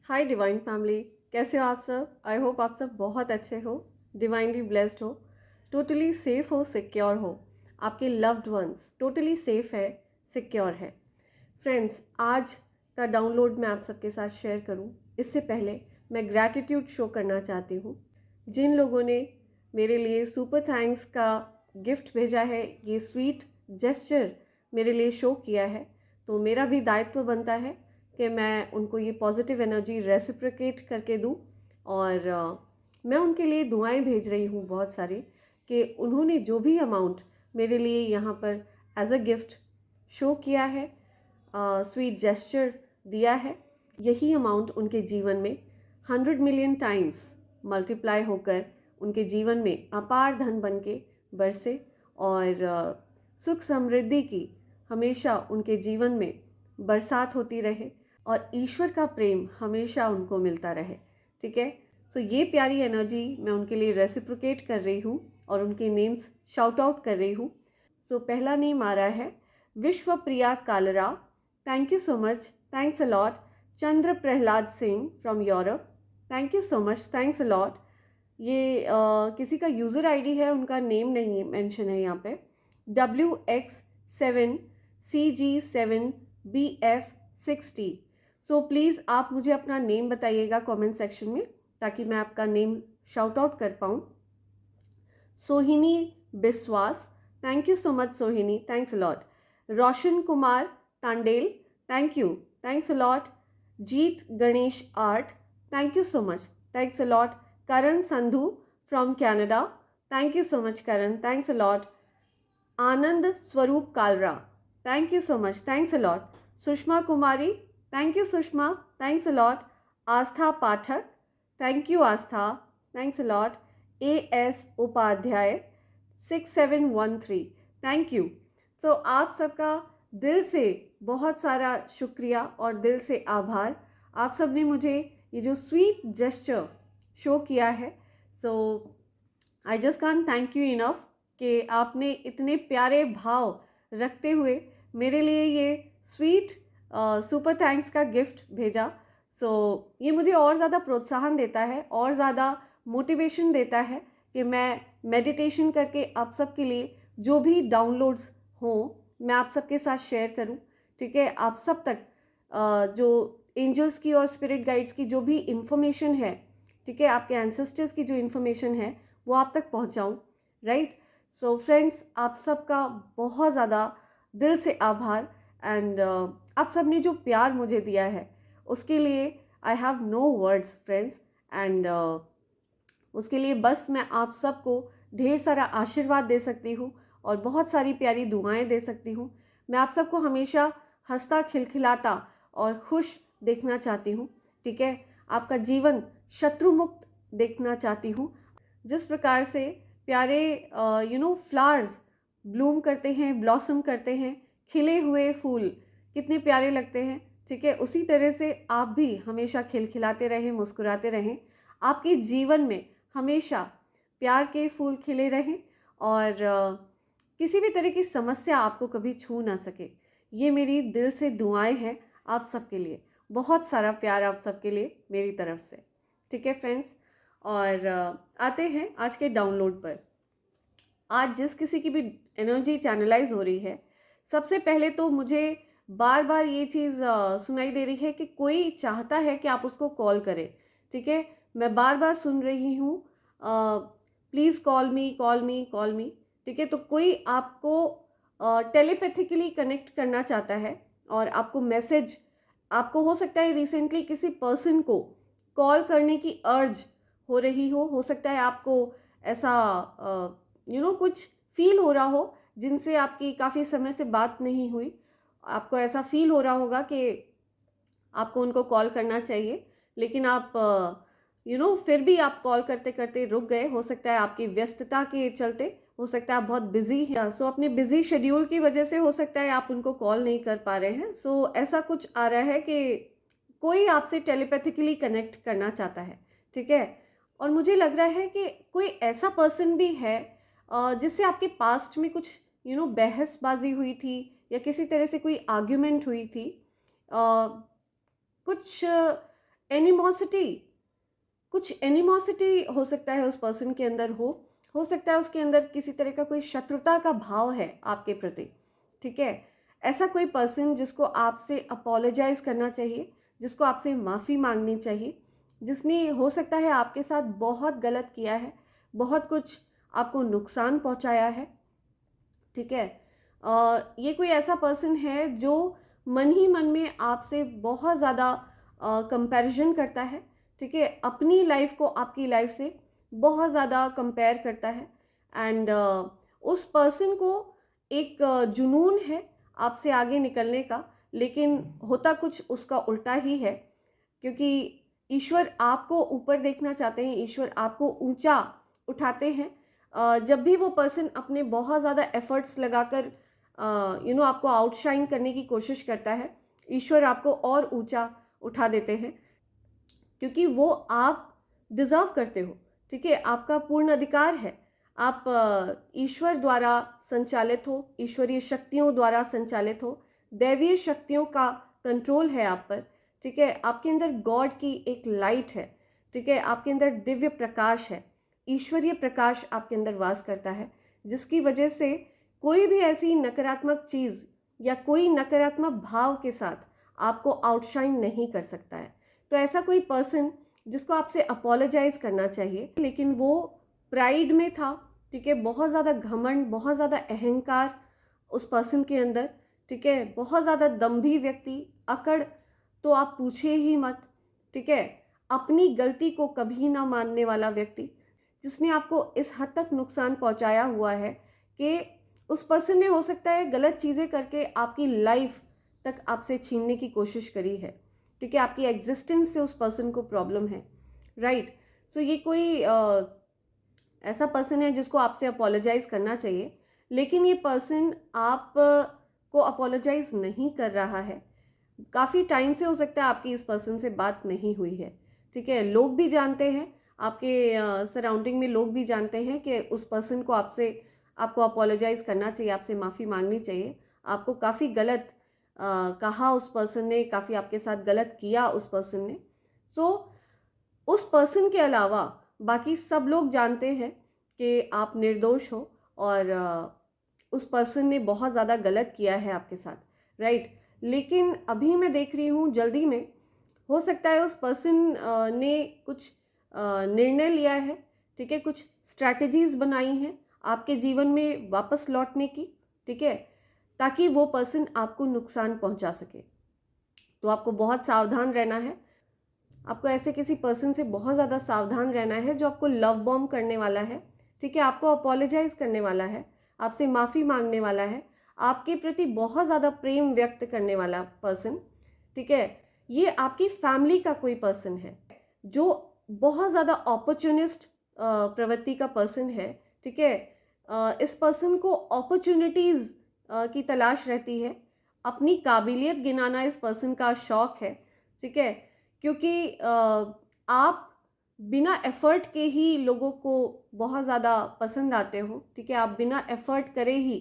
हाय divine family, कैसे हो आप सब। आई होप आप सब बहुत अच्छे हो, डिवाइनली ब्लेस्ड हो, टोटली सेफ हो, सिक्योर हो, आपके लव्ड वंस टोटली सेफ है, सिक्योर है। फ्रेंड्स, आज का डाउनलोड मैं आप सबके साथ शेयर करूं इससे पहले मैं ग्रैटिट्यूड शो करना चाहती हूं। जिन लोगों ने मेरे लिए सुपर थैंक्स का गिफ्ट भेजा है, ये स्वीट जेस्चर मेरे लिए शो किया है, तो मेरा भी दायित्व बनता है कि मैं उनको ये पॉजिटिव एनर्जी रेसिप्रोकेट करके दूं। और मैं उनके लिए दुआएं भेज रही हूँ बहुत सारी, कि उन्होंने जो भी अमाउंट मेरे लिए यहाँ पर एज अ गिफ्ट शो किया है, स्वीट जेस्चर दिया है, यही अमाउंट उनके जीवन में 100 मिलियन टाइम्स मल्टीप्लाई होकर उनके जीवन में अपार धन बन के बरसे और सुख समृद्धि की हमेशा उनके जीवन में बरसात होती रहे और ईश्वर का प्रेम हमेशा उनको मिलता रहे। ठीक है, तो ये प्यारी एनर्जी मैं उनके लिए रेसिप्रोकेट कर रही हूँ और उनके नेम्स शाउट आउट कर रही हूँ। सो पहला नेम आ रहा है Vishwa Priya Kalra, thank you so much, thanks a lot. Chandra Prahlad Singh from Europe, thank you so much, thanks a lot. ये किसी का यूज़र आईडी है, उनका नेम नहीं मेंशन है यहाँ पे। WX7CG7BF60। सो प्लीज़ आप मुझे अपना नेम बताइएगा कमेंट सेक्शन में, ताकि मैं आपका नेम शाउट आउट कर पाऊँ। Sohini Biswas, thank you so much Sohini, thanks a lot. Roshan Kumar Tandel, thank you, thanks a lot. Jeet Ganesh art, thank you so much, thanks a lot. Karan Sandhu from Canada, thank you so much Karan, thanks a lot. Anand Swaroop Kalra, thank you so much, thanks a lot. Sushma Kumari, thank you Sushma, thanks a lot. Astha Pathak, thank you Astha, thanks a lot. AS Upadhyay 6713, thank you. तो आप सबका दिल से बहुत सारा शुक्रिया और दिल से आभार। आप सब ने मुझे ये जो स्वीट जेस्चर शो किया है, so I just can't thank you enough कि आपने इतने प्यारे भाव रखते हुए मेरे लिए ये स्वीट सुपर थैंक्स का गिफ्ट भेजा। सो ये मुझे और ज़्यादा प्रोत्साहन देता है, और ज़्यादा मोटिवेशन देता है कि मैं मेडिटेशन करके आप सबके लिए जो भी डाउनलोड्स हों मैं आप सबके साथ शेयर करूं। ठीक है, आप सब तक जो एंजल्स की और स्पिरिट गाइड्स की जो भी इंफॉर्मेशन है, ठीक है, आपके एंसेस्टर्स की जो इन्फॉर्मेशन है वो आप तक पहुंचाऊं। राइट। सो फ्रेंड्स, आप सबका बहुत ज़्यादा दिल से आभार। एंड आप सब ने जो प्यार मुझे दिया है उसके लिए I have no words friends. एंड उसके लिए बस मैं आप सबको ढेर सारा आशीर्वाद दे सकती हूँ और बहुत सारी प्यारी दुआएं दे सकती हूँ। मैं आप सबको हमेशा हंसता खिलखिलाता और खुश देखना चाहती हूँ। ठीक है, आपका जीवन शत्रु मुक्त देखना चाहती हूँ। जिस प्रकार से प्यारे फ्लावर्स ब्लूम करते हैं, ब्लॉसम करते हैं, खिले हुए फूल कितने प्यारे लगते हैं। ठीक है, उसी तरह से आप भी हमेशा खिलखिलाते रहें, मुस्कुराते रहें। आपके जीवन में हमेशा प्यार के फूल खिले रहें और किसी भी तरह की समस्या आपको कभी छू ना सके। ये मेरी दिल से दुआएं हैं आप सबके लिए। बहुत सारा प्यार आप सबके लिए मेरी तरफ से। ठीक है फ्रेंड्स, और आते हैं आज के डाउनलोड पर। आज जिस किसी की भी एनर्जी चैनलाइज हो रही है, सबसे पहले तो मुझे बार बार ये चीज़ सुनाई दे रही है कि कोई चाहता है कि आप उसको कॉल करें। ठीक है, मैं बार बार सुन रही हूँ, please call me, call me, call मी। ठीक है, तो कोई आपको टेलीपैथिकली कनेक्ट करना चाहता है और आपको मैसेज, आपको हो सकता है रिसेंटली किसी पर्सन को कॉल करने की अर्ज हो रही हो सकता है आपको ऐसा कुछ फील हो रहा हो जिनसे आपकी काफ़ी समय से बात नहीं हुई। आपको ऐसा फील हो रहा होगा कि आपको उनको कॉल करना चाहिए, लेकिन आप फिर भी आप कॉल करते करते रुक गए। हो सकता है आपकी व्यस्तता के चलते, हो सकता है आप बहुत बिजी हैं, सो अपने बिजी शेड्यूल की वजह से हो सकता है आप उनको कॉल नहीं कर पा रहे हैं। सो ऐसा कुछ आ रहा है कि कोई आपसे टेलीपैथिकली कनेक्ट करना चाहता है। ठीक है, और मुझे लग रहा है कि कोई ऐसा पर्सन भी है जिससे आपके पास्ट में कुछ बहसबाजी हुई थी या किसी तरह से कोई आर्ग्यूमेंट हुई थी। कुछ एनिमोसिटी, कुछ एनिमोसिटी हो सकता है उस पर्सन के अंदर हो सकता है उसके अंदर किसी तरह का कोई शत्रुता का भाव है आपके प्रति, ठीक है। ऐसा कोई पर्सन जिसको आपसे अपोलोजाइज करना चाहिए, जिसको आपसे माफ़ी मांगनी चाहिए, जिसने हो सकता है आपके साथ बहुत गलत किया है, बहुत कुछ आपको नुकसान पहुंचाया है, ठीक है। ये कोई ऐसा पर्सन है जो मन ही मन में आपसे बहुत ज़्यादा कंपैरिजन करता है, ठीक है, अपनी लाइफ को आपकी लाइफ से बहुत ज़्यादा कंपेयर करता है। एंड उस पर्सन को एक जुनून है आपसे आगे निकलने का, लेकिन होता कुछ उसका उल्टा ही है, क्योंकि ईश्वर आपको ऊपर देखना चाहते हैं, ईश्वर आपको ऊंचा उठाते हैं। जब भी वो पर्सन अपने बहुत ज़्यादा एफर्ट्स लगाकर आपको आउटशाइन करने की कोशिश करता है, ईश्वर आपको और ऊंचा उठा देते हैं, क्योंकि वो आप डिज़र्व करते हो, ठीक है, आपका पूर्ण अधिकार है। आप ईश्वर द्वारा संचालित हो, ईश्वरीय शक्तियों द्वारा संचालित हो, दैवीय शक्तियों का कंट्रोल है आप पर, ठीक है। आपके अंदर गॉड की एक लाइट है, ठीक है, आपके अंदर दिव्य प्रकाश है, ईश्वरीय प्रकाश आपके अंदर वास करता है, जिसकी वजह से कोई भी ऐसी नकारात्मक चीज़ या कोई नकारात्मक भाव के साथ आपको आउटशाइन नहीं कर सकता है। तो ऐसा कोई पर्सन जिसको आपसे अपोलोजाइज करना चाहिए, लेकिन वो प्राइड में था, ठीक है, बहुत ज़्यादा घमंड, बहुत ज़्यादा अहंकार उस पर्सन के अंदर, ठीक है, बहुत ज़्यादा दंभी व्यक्ति, अकड़ तो आप पूछिए ही मत, ठीक है, अपनी गलती को कभी ना मानने वाला व्यक्ति, जिसने आपको इस हद तक नुकसान पहुंचाया हुआ है कि उस पर्सन ने हो सकता है गलत चीज़ें करके आपकी लाइफ तक आपसे छीनने की कोशिश करी है, ठीक है, आपकी एग्जिस्टेंस से उस पर्सन को प्रॉब्लम है, राइट। सो ये कोई ऐसा पर्सन है जिसको आपसे अपोलोजाइज करना चाहिए, लेकिन ये पर्सन आप को अपोलोजाइज नहीं कर रहा है। काफ़ी टाइम से हो सकता है आपकी इस पर्सन से बात नहीं हुई है, ठीक है, लोग भी जानते हैं, आपके सराउंडिंग में लोग भी जानते हैं कि उस पर्सन को आपको अपोलोजाइज करना चाहिए, आपसे माफ़ी मांगनी चाहिए। आपको काफ़ी गलत कहा उस पर्सन ने, काफ़ी आपके साथ गलत किया उस पर्सन ने। सो उस पर्सन के अलावा बाकी सब लोग जानते हैं कि आप निर्दोष हो और उस पर्सन ने बहुत ज़्यादा गलत किया है आपके साथ, राइट। लेकिन अभी मैं देख रही हूँ जल्दी में हो सकता है उस पर्सन ने कुछ निर्णय लिया है, ठीक है, कुछ स्ट्रैटेजीज बनाई हैं आपके जीवन में वापस लौटने की, ठीक है, ताकि वो पर्सन आपको नुकसान पहुंचा सके। तो आपको बहुत सावधान रहना है, आपको ऐसे किसी पर्सन से बहुत ज़्यादा सावधान रहना है जो आपको लव बॉम्ब करने वाला है, ठीक है, आपको अपोलोजाइज करने वाला है, आपसे माफ़ी मांगने वाला है, आपके प्रति बहुत ज़्यादा प्रेम व्यक्त करने वाला पर्सन, ठीक है। ये आपकी फैमिली का कोई पर्सन है जो बहुत ज़्यादा अपॉर्चुनिस्ट प्रवृत्ति का पर्सन है, ठीक है। इस पर्सन को अपॉर्चुनिटीज़ की तलाश रहती है, अपनी काबिलियत गिनाना इस पर्सन का शौक है, ठीक है, क्योंकि आप बिना एफर्ट के ही लोगों को बहुत ज़्यादा पसंद आते हो, ठीक है, आप बिना एफर्ट करे ही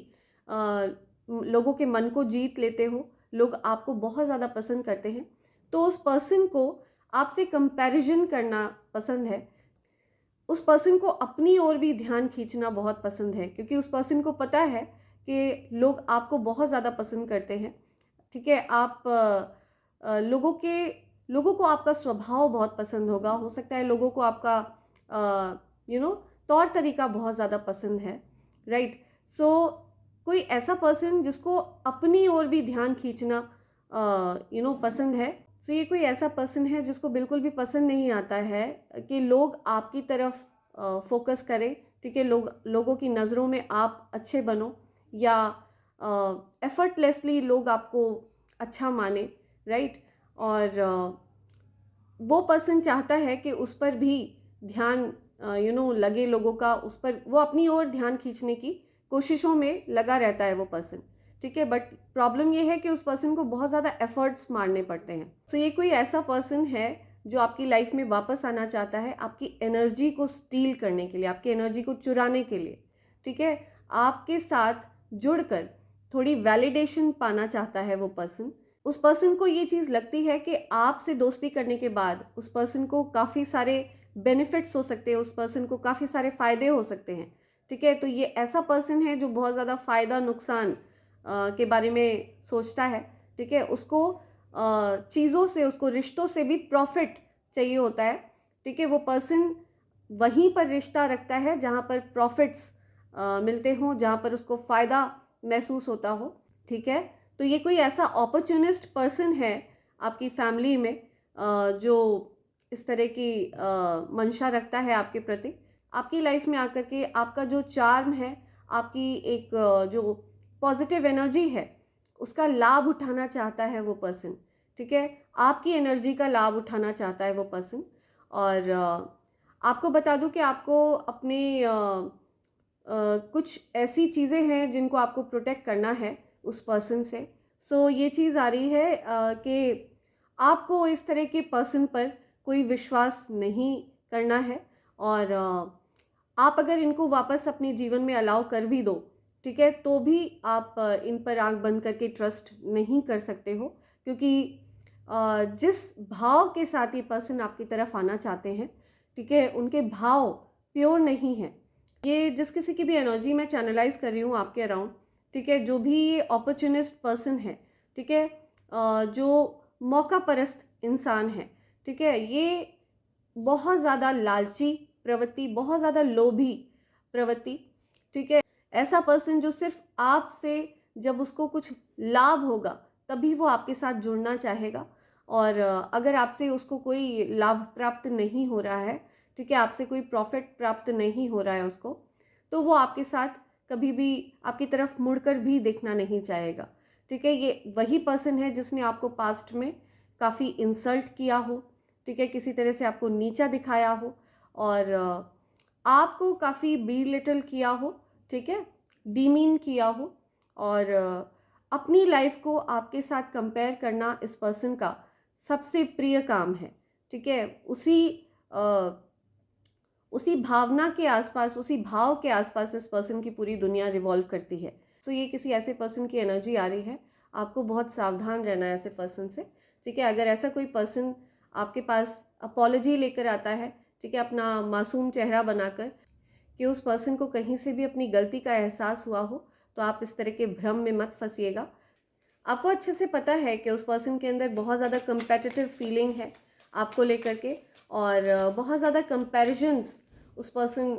लोगों के मन को जीत लेते हो, लोग आपको बहुत ज़्यादा पसंद करते हैं। तो उस पर्सन को आपसे कंपैरिजन करना पसंद है, उस पर्सन को अपनी ओर भी ध्यान खींचना बहुत पसंद है, क्योंकि उस पर्सन को पता है कि लोग आपको बहुत ज़्यादा पसंद करते हैं, ठीक है। आप लोगों को आपका स्वभाव बहुत पसंद होगा, हो सकता है लोगों को आपका तौर तरीका बहुत ज़्यादा पसंद है, राइट। सो कोई ऐसा पर्सन जिसको अपनी ओर भी ध्यान खींचना पसंद है। सो ये कोई ऐसा पर्सन है जिसको बिल्कुल भी पसंद नहीं आता है कि लोग आपकी तरफ फोकस करें, ठीक है, लोगों की नज़रों में आप अच्छे बनो या एफर्टलेसली लोग आपको अच्छा माने, राइट। और वो पर्सन चाहता है कि उस पर भी ध्यान लगे लोगों का, उस पर वो अपनी ओर ध्यान खींचने की कोशिशों में लगा रहता है वो पर्सन, ठीक है। बट प्रॉब्लम ये है कि उस पर्सन को बहुत ज़्यादा एफर्ट्स मारने पड़ते हैं। तो ये कोई ऐसा पर्सन है जो आपकी लाइफ में वापस आना चाहता है, आपकी एनर्जी को स्टील करने के लिए, आपकी एनर्जी को चुराने के लिए, ठीक है, आपके साथ जुड़कर थोड़ी वैलिडेशन पाना चाहता है वो पर्सन, उस पर्सन को ये चीज़ लगती है कि आपसे दोस्ती करने के बाद उस पर्सन को काफ़ी सारे बेनिफिट्स हो सकते हैं, उस पर्सन को काफ़ी सारे फ़ायदे हो सकते हैं, ठीक है। तो ये ऐसा पर्सन है जो बहुत ज़्यादा फ़ायदा नुकसान के बारे में सोचता है, ठीक है। उसको चीज़ों से, उसको रिश्तों से भी प्रॉफिट चाहिए होता है, ठीक है। वो पर्सन वहीं पर रिश्ता रखता है जहाँ पर प्रॉफिट्स मिलते हों, जहाँ पर उसको फ़ायदा महसूस होता हो, ठीक है। तो ये कोई ऐसा अपॉर्चुनिस्ट पर्सन है आपकी फैमिली में जो इस तरह की मंशा रखता है आपके प्रति। आपकी लाइफ में आकर के आपका जो चार्म है, आपकी एक जो पॉजिटिव एनर्जी है, उसका लाभ उठाना चाहता है वो पर्सन, ठीक है। आपकी एनर्जी का लाभ उठाना चाहता है वो पर्सन। और आपको बता दूं कि आपको अपने कुछ ऐसी चीज़ें हैं जिनको आपको प्रोटेक्ट करना है उस पर्सन से। सो ये चीज़ आ रही है कि आपको इस तरह के पर्सन पर कोई विश्वास नहीं करना है। और आप अगर इनको वापस अपने जीवन में अलाउ कर भी दो, ठीक है, तो भी आप इन पर आंख बंद करके ट्रस्ट नहीं कर सकते हो, क्योंकि जिस भाव के साथ ये पर्सन आपकी तरफ आना चाहते हैं, ठीक है, उनके भाव प्योर नहीं है। ये जिस किसी की भी एनर्जी मैं चैनलाइज कर रही हूँ आपके अराउंड, ठीक है, जो भी ये अपॉर्चुनिस्ट पर्सन है, ठीक है, जो मौका परस्त इंसान है, ठीक है, ये बहुत ज़्यादा लालची प्रवृत्ति, बहुत ज़्यादा लोभी प्रवृत्ति, ठीक है, ऐसा पर्सन जो सिर्फ आपसे जब उसको कुछ लाभ होगा तभी वो आपके साथ जुड़ना चाहेगा। और अगर आपसे उसको कोई लाभ प्राप्त नहीं हो रहा है, ठीक है, आपसे कोई प्रॉफिट प्राप्त नहीं हो रहा है उसको, तो वो आपके साथ कभी भी आपकी तरफ मुड़कर भी देखना नहीं चाहेगा, ठीक है। ये वही पर्सन है जिसने आपको पास्ट में काफ़ी इंसल्ट किया हो, ठीक है, किसी तरह से आपको नीचा दिखाया हो और आपको काफ़ी बेलिटल किया हो, ठीक है, डीमीन किया हो। और अपनी लाइफ को आपके साथ कंपेयर करना इस पर्सन का सबसे प्रिय काम है, ठीक है। उसी भावना के आसपास, उसी भाव के आसपास इस पर्सन की पूरी दुनिया रिवॉल्व करती है। तो ये किसी ऐसे पर्सन की एनर्जी आ रही है, आपको बहुत सावधान रहना है ऐसे पर्सन से, ठीक है। अगर ऐसा कोई पर्सन आपके पास अपॉलॉजी लेकर आता है, ठीक है, अपना मासूम चेहरा बनाकर, कि उस पर्सन को कहीं से भी अपनी गलती का एहसास हुआ हो, तो आप इस तरह के भ्रम में मत फंसिएगा। आपको अच्छे से पता है कि उस पर्सन के अंदर बहुत ज़्यादा कंपेटिटिव फीलिंग है आपको लेकर के, और बहुत ज़्यादा कंपैरिजन्स उस पर्सन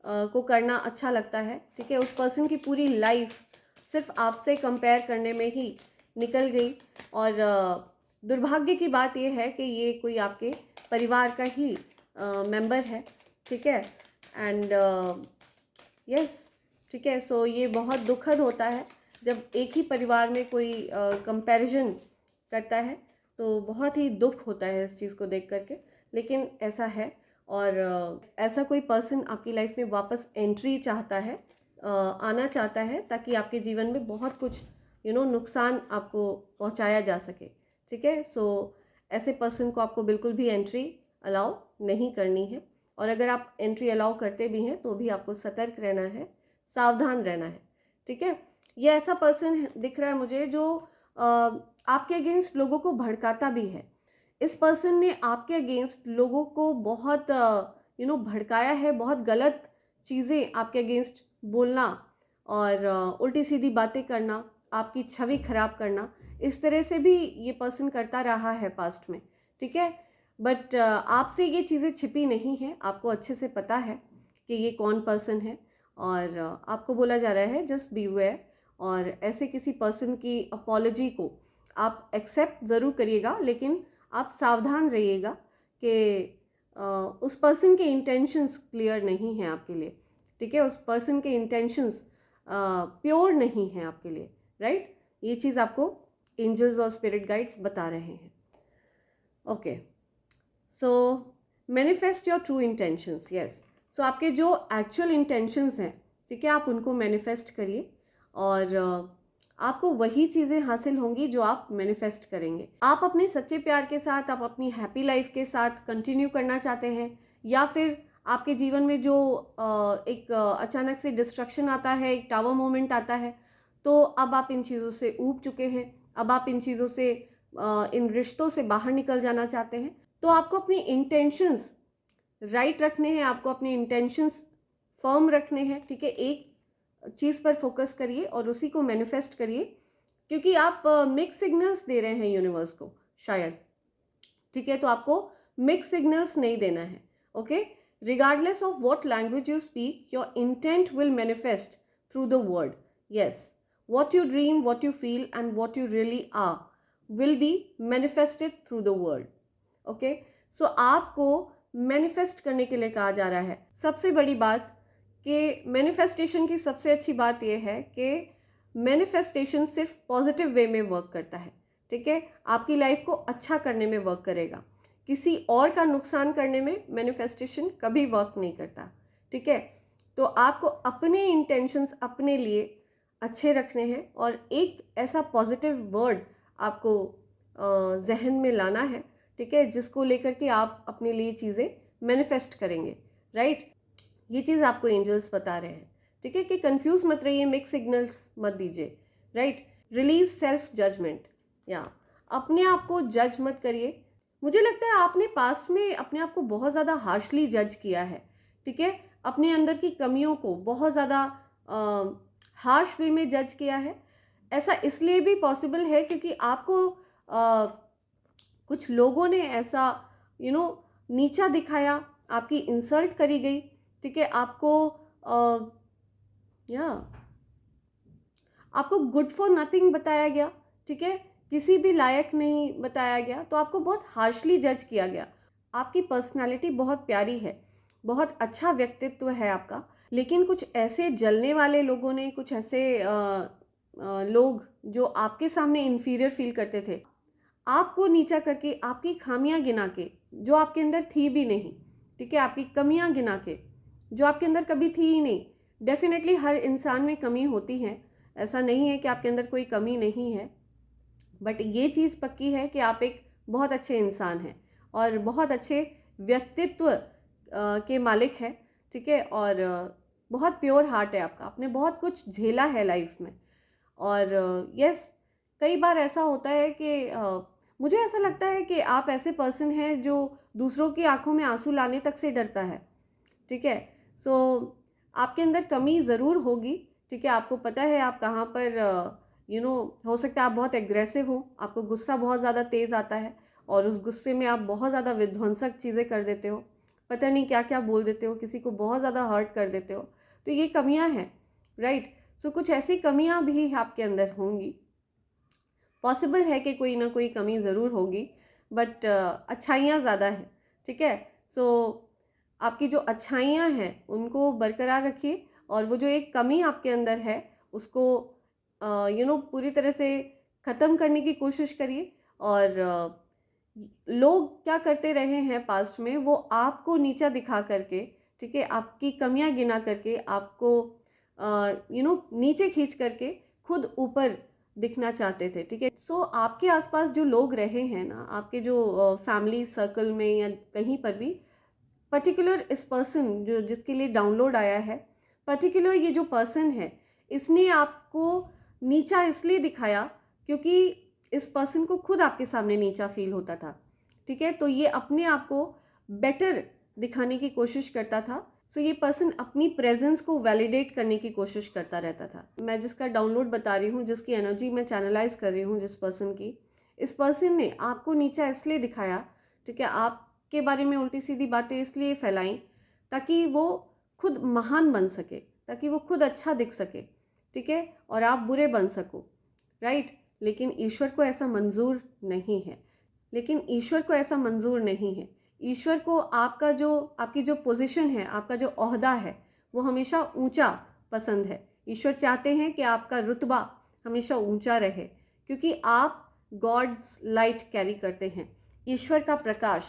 को करना अच्छा लगता है, ठीक है। उस पर्सन की पूरी लाइफ सिर्फ आपसे कंपेयर करने में ही निकल गई। और दुर्भाग्य की बात यह है कि ये कोई आपके परिवार का ही मेंबर है, ठीक है। एंड यस, ठीक है। सो ये बहुत दुखद होता है जब एक ही परिवार में कोई कंपैरिजन करता है, तो बहुत ही दुख होता है इस चीज़ को देख करके, लेकिन ऐसा है। और ऐसा कोई पर्सन आपकी लाइफ में वापस एंट्री चाहता है, आना चाहता है, ताकि आपके जीवन में बहुत कुछ नुकसान आपको पहुंचाया जा सके, ठीक है। सो ऐसे पर्सन को आपको बिल्कुल भी एंट्री अलाउ नहीं करनी है। और अगर आप एंट्री अलाउ करते भी हैं तो भी आपको सतर्क रहना है, सावधान रहना है, ठीक है। ये ऐसा पर्सन दिख रहा है मुझे जो आपके अगेंस्ट लोगों को भड़काता भी है। इस पर्सन ने आपके अगेंस्ट लोगों को बहुत भड़काया है, बहुत गलत चीज़ें आपके अगेंस्ट बोलना और उल्टी सीधी बातें करना, आपकी छवि खराब करना, इस तरह से भी ये पर्सन करता रहा है पास्ट में, ठीक है। बट आपसे ये चीज़ें छिपी नहीं हैं, आपको अच्छे से पता है कि ये कौन पर्सन है। और आपको बोला जा रहा है जस्ट बीवेयर। और ऐसे किसी पर्सन की अपॉलॉजी को आप एक्सेप्ट ज़रूर करिएगा, लेकिन आप सावधान रहिएगा कि उस पर्सन के इंटेंशंस क्लियर नहीं हैं आपके लिए, ठीक है। उस पर्सन के इंटेंशंस प्योर नहीं हैं आपके लिए, राइट। ये चीज़ आपको एंजल्स और स्पिरिट गाइड्स बता रहे हैं। Okay, so manifest your true intentions. Yes, so आपके जो एक्चुअल इंटेंशंस हैं, ठीक है, आप उनको मैनिफेस्ट करिए और आपको वही चीज़ें हासिल होंगी जो आप मैनिफेस्ट करेंगे। आप अपने सच्चे प्यार के साथ, आप अपनी हैप्पी लाइफ के साथ कंटिन्यू करना चाहते हैं, या फिर आपके जीवन में जो एक अचानक से डिस्ट्रक्शन आता है, एक टावर मोमेंट आता है, तो अब आप इन चीज़ों से ऊब चुके हैं, अब आप इन चीज़ों से इन रिश्तों से बाहर निकल जाना चाहते हैं, तो आपको अपनी इंटेंशंस राइट रखने हैं, आपको अपने इंटेंशंस फर्म रखने हैं, ठीक है। एक चीज़ पर फोकस करिए और उसी को मैनिफेस्ट करिए, क्योंकि आप मिक्स सिग्नल्स दे रहे हैं यूनिवर्स को शायद, ठीक है। तो आपको मिक्स सिग्नल्स नहीं देना है, okay. Regardless of what language you speak, your intent will manifest through the word. Yes, what you dream, what you feel and what you really are will be manifested through the word, okay. So आपको manifest करने के लिए कहा जा रहा है। सबसे बड़ी बात कि मैनिफेस्टेशन की सबसे अच्छी बात यह है कि मैनिफेस्टेशन सिर्फ पॉजिटिव वे में वर्क करता है, ठीक है। आपकी लाइफ को अच्छा करने में वर्क करेगा, किसी और का नुकसान करने में मैनिफेस्टेशन कभी वर्क नहीं करता, ठीक है। तो आपको अपने इंटेंशंस अपने लिए अच्छे रखने हैं और एक ऐसा पॉजिटिव वर्ड आपको जहन में लाना है, ठीक है, जिसको लेकर के आप अपने लिए चीज़ें मैनिफेस्ट करेंगे, राइट। ये चीज़ आपको एंजल्स बता रहे हैं, ठीक है, कि कंफ्यूज मत रहिए, मिक्स सिग्नल्स मत दीजिए, राइट। रिलीज सेल्फ जजमेंट, या अपने आप को जज मत करिए। मुझे लगता है आपने पास्ट में अपने आप को बहुत ज़्यादा हार्शली जज किया है, ठीक है। अपने अंदर की कमियों को बहुत ज़्यादा हार्श वे में जज किया है। ऐसा इसलिए भी पॉसिबल है क्योंकि आपको कुछ लोगों ने ऐसा नीचा दिखाया, आपकी इंसल्ट करी गई, ठीक है। आपको गुड फॉर नथिंग बताया गया, ठीक है, किसी भी लायक नहीं बताया गया, तो आपको बहुत हार्शली जज किया गया। आपकी पर्सनालिटी बहुत प्यारी है, बहुत अच्छा व्यक्तित्व है आपका, लेकिन कुछ ऐसे जलने वाले लोगों ने, कुछ ऐसे लोग जो आपके सामने इन्फीरियर फील करते थे, आपको नीचा करके, आपकी खामियां गिना के जो आपके अंदर थी भी नहीं, ठीक है, आपकी कमियां गिना के जो आपके अंदर कभी थी ही नहीं। डेफिनेटली हर इंसान में कमी होती है, ऐसा नहीं है कि आपके अंदर कोई कमी नहीं है, बट ये चीज़ पक्की है कि आप एक बहुत अच्छे इंसान हैं और बहुत अच्छे व्यक्तित्व के मालिक हैं, ठीक है। और बहुत प्योर हार्ट है आपका, आपने बहुत कुछ झेला है लाइफ में। और यस, कई बार ऐसा होता है कि मुझे ऐसा लगता है कि आप ऐसे पर्सन हैं जो दूसरों की आंखों में आंसू लाने तक से डरता है, ठीक है। सो आपके अंदर कमी ज़रूर होगी, ठीक है। आपको पता है आप कहाँ पर हो सकता है आप बहुत एग्रेसिव हो, आपको गुस्सा बहुत ज़्यादा तेज़ आता है और उस गुस्से में आप बहुत ज़्यादा विध्वंसक चीज़ें कर देते हो, पता नहीं क्या क्या बोल देते हो, किसी को बहुत ज़्यादा हर्ट कर देते हो। तो ये कमियां हैं, राइट। सो कुछ ऐसी कमियां भी आपके अंदर होंगी, पॉसिबल है कि कोई ना कोई कमी ज़रूर होगी, बट अच्छाइयाँ ज़्यादा हैं, ठीक है। सो आपकी जो अच्छाइयाँ हैं उनको बरकरार रखिए और वो जो एक कमी आपके अंदर है उसको पूरी तरह से ख़त्म करने की कोशिश करिए। और लोग क्या करते रहे हैं पास्ट में, वो आपको नीचा दिखा करके, ठीक है, आपकी कमियां गिना करके, आपको नीचे खींच करके खुद ऊपर दिखना चाहते थे, ठीक है। सो आपके आसपास जो लोग रहे हैं ना, आपके जो फैमिली सर्कल में या कहीं पर भी, पर्टिकुलर इस पर्सन जो जिसके लिए डाउनलोड आया है, पर्टिकुलर ये जो पर्सन है, इसने आपको नीचा इसलिए दिखाया क्योंकि इस पर्सन को खुद आपके सामने नीचा फील होता था, ठीक है। तो ये अपने आप को बेटर दिखाने की कोशिश करता था। सो ये पर्सन अपनी प्रेजेंस को वैलिडेट करने की कोशिश करता रहता था। मैं जिसका डाउनलोड बता रही हूँ, जिसकी एनर्जी मैं चैनलाइज कर रही हूँ, जिस पर्सन की, इस पर्सन ने आपको नीचा इसलिए दिखाया, ठीक है, आपके बारे में उल्टी सीधी बातें इसलिए फैलाई ताकि वो खुद महान बन सके, ताकि वो खुद अच्छा दिख सके, ठीक है, और आप बुरे बन सको, राइट। लेकिन ईश्वर को ऐसा मंजूर नहीं है, लेकिन ईश्वर को ऐसा मंजूर नहीं है। ईश्वर को आपकी जो पोजीशन है, आपका जो ओहदा है, वो हमेशा ऊंचा पसंद है। ईश्वर चाहते हैं कि आपका रुतबा हमेशा ऊंचा रहे, क्योंकि आप गॉड्स लाइट कैरी करते हैं, ईश्वर का प्रकाश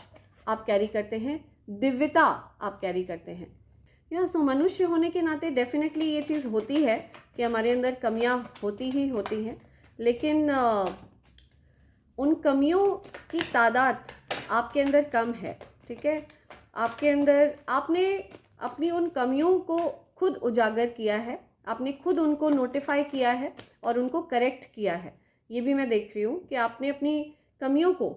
आप कैरी करते हैं, दिव्यता आप कैरी करते हैं। सो मनुष्य होने के नाते डेफिनेटली ये चीज़ होती है कि हमारे अंदर कमियां होती ही होती हैं, लेकिन उन कमियों की तादाद आपके अंदर कम है, ठीक है। आपके अंदर आपने अपनी उन कमियों को खुद उजागर किया है, आपने खुद उनको नोटिफाई किया है और उनको करेक्ट किया है। ये भी मैं देख रही हूँ कि आपने अपनी कमियों को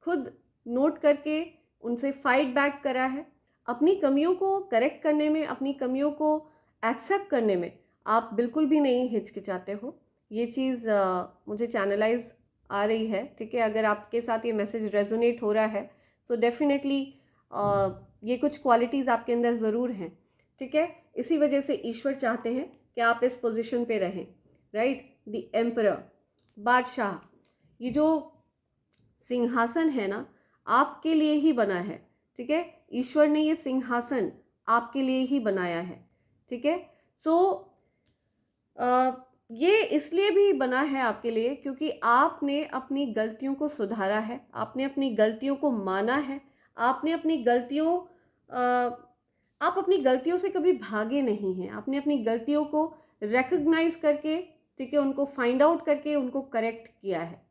खुद नोट करके उनसे फाइट बैक करा है। अपनी कमियों को करेक्ट करने में, अपनी कमियों को एक्सेप्ट करने में आप बिल्कुल भी नहीं हिचकिचाते हो। ये चीज़ मुझे चैनलाइज आ रही है, ठीक है। अगर आपके साथ ये मैसेज रेजोनेट हो रहा है तो डेफिनेटली ये कुछ क्वालिटीज़ आपके अंदर ज़रूर हैं, ठीक है। इसी वजह से ईश्वर चाहते हैं कि आप इस पोजीशन पे रहें, राइट। द एम्परर, बादशाह, ये जो सिंहासन है ना, आपके लिए ही बना है, ठीक है। ईश्वर ने ये सिंहासन आपके लिए ही बनाया है, ठीक है। सो ये इसलिए भी बना है आपके लिए क्योंकि आपने अपनी गलतियों को सुधारा है, आपने अपनी गलतियों को माना है, आपने अपनी गलतियों आप अपनी गलतियों से कभी भागे नहीं हैं। आपने अपनी गलतियों को रिकग्नाइज करके, ठीक है, उनको फाइंड आउट करके उनको करेक्ट किया है।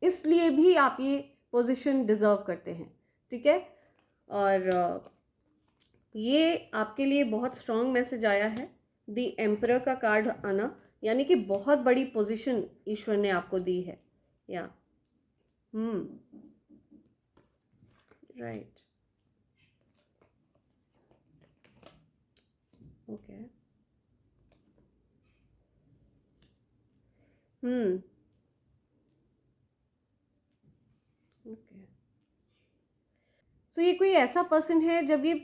इसलिए भी आप ये पोजीशन डिज़र्व करते हैं, ठीक है। और ये आपके लिए बहुत स्ट्रॉन्ग मैसेज आया है, द एम्परर का कार्ड आना, यानी कि बहुत बड़ी पोजीशन ईश्वर ने आपको दी है। या राइट, ओके, ओके। सो ये कोई ऐसा पर्सन है, जब ये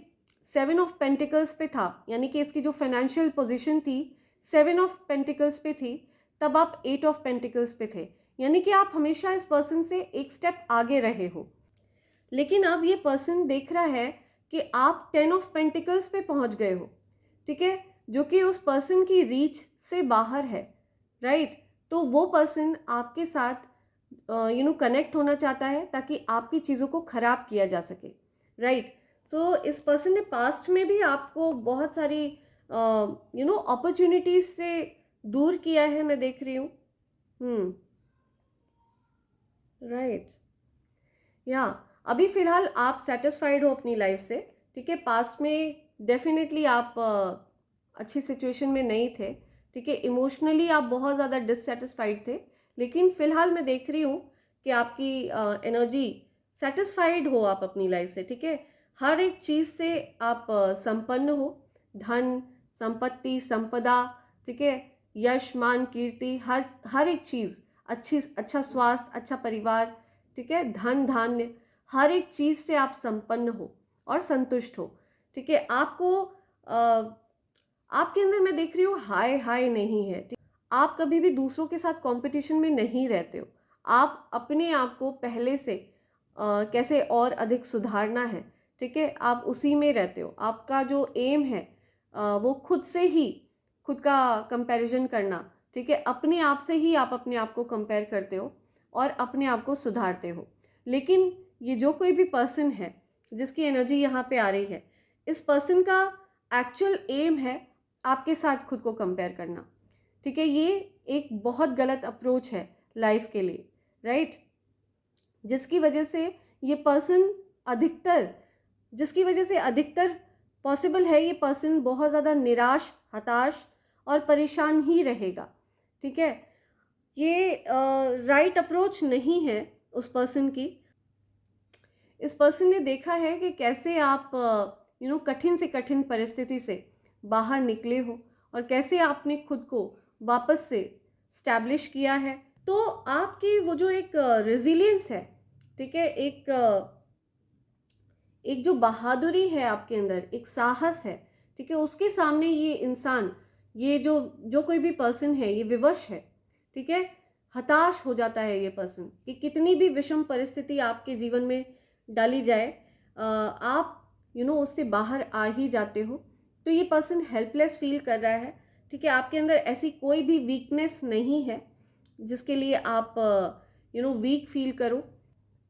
7 ऑफ पेंटिकल्स पे था, यानी कि इसकी जो फाइनेंशियल पोजीशन थी 7 ऑफ पेंटिकल्स पे थी, तब आप 8 ऑफ पेंटिकल्स पे थे, यानी कि आप हमेशा इस पर्सन से एक स्टेप आगे रहे हो। लेकिन अब ये पर्सन देख रहा है कि आप 10 ऑफ पेंटिकल्स पे पहुंच गए हो, ठीक है, जो कि उस पर्सन की रीच से बाहर है, राइट। तो वो पर्सन आपके साथ कनेक्ट होना चाहता है ताकि आपकी चीज़ों को ख़राब किया जा सके, राइट। सो इस पर्सन ने पास्ट में भी आपको बहुत सारी अपॉर्चुनिटीज से दूर किया है, मैं देख रही हूँ। राइट, या अभी फ़िलहाल आप सेटिस्फाइड हो अपनी लाइफ से, ठीक है। पास्ट में डेफिनेटली आप अच्छी सिचुएशन में नहीं थे, ठीक है। इमोशनली आप बहुत ज़्यादा डिससेटिस्फाइड थे, लेकिन फ़िलहाल मैं देख रही हूँ कि आपकी एनर्जी, सेटिस्फाइड हो आप अपनी लाइफ से, ठीक है। हर एक चीज़ से आप संपन्न हो, धन, संपत्ति, संपदा, ठीक है, यश, मान, कीर्ति, हर एक चीज़, अच्छा स्वास्थ्य, अच्छा परिवार, ठीक है, धन धान्य, हर एक चीज़ से आप संपन्न हो और संतुष्ट हो, ठीक है। आपके अंदर मैं देख रही हूँ हाय नहीं है, ठीक? आप कभी भी दूसरों के साथ कंपटीशन में नहीं रहते हो। आप अपने आप को पहले से कैसे और अधिक सुधारना है, ठीक है, आप उसी में रहते हो। आपका जो एम है वो खुद से ही खुद का कंपैरिजन करना, ठीक है, अपने आप से ही आप अपने आप को कंपेयर करते हो और अपने आप को सुधारते हो। लेकिन ये जो कोई भी पर्सन है जिसकी एनर्जी यहाँ पे आ रही है, इस पर्सन का एक्चुअल एम है आपके साथ खुद को कंपेयर करना, ठीक है। ये एक बहुत गलत अप्रोच है लाइफ के लिए, राइट। जिसकी वजह से ये पर्सन जिसकी वजह से अधिकतर पॉसिबल है ये पर्सन बहुत ज़्यादा निराश, हताश और परेशान ही रहेगा, ठीक है। ये राइट अप्रोच नहीं है उस पर्सन की। इस पर्सन ने देखा है कि कैसे आप कठिन से कठिन परिस्थिति से बाहर निकले हो और कैसे आपने खुद को वापस से स्टैब्लिश किया है। तो आपकी वो जो एक रेजिलियंस है, ठीक है, एक जो बहादुरी है आपके अंदर, एक साहस है, ठीक है, उसके सामने ये इंसान, ये जो कोई भी पर्सन है, ये विवश है, ठीक है, हताश हो जाता है ये पर्सन कि कितनी भी विषम परिस्थिति आपके जीवन में डाली जाए, आप उससे बाहर आ ही जाते हो। तो ये पर्सन हेल्पलेस फील कर रहा है, ठीक है। आपके अंदर ऐसी कोई भी वीकनेस नहीं है जिसके लिए आप वीक फील करो।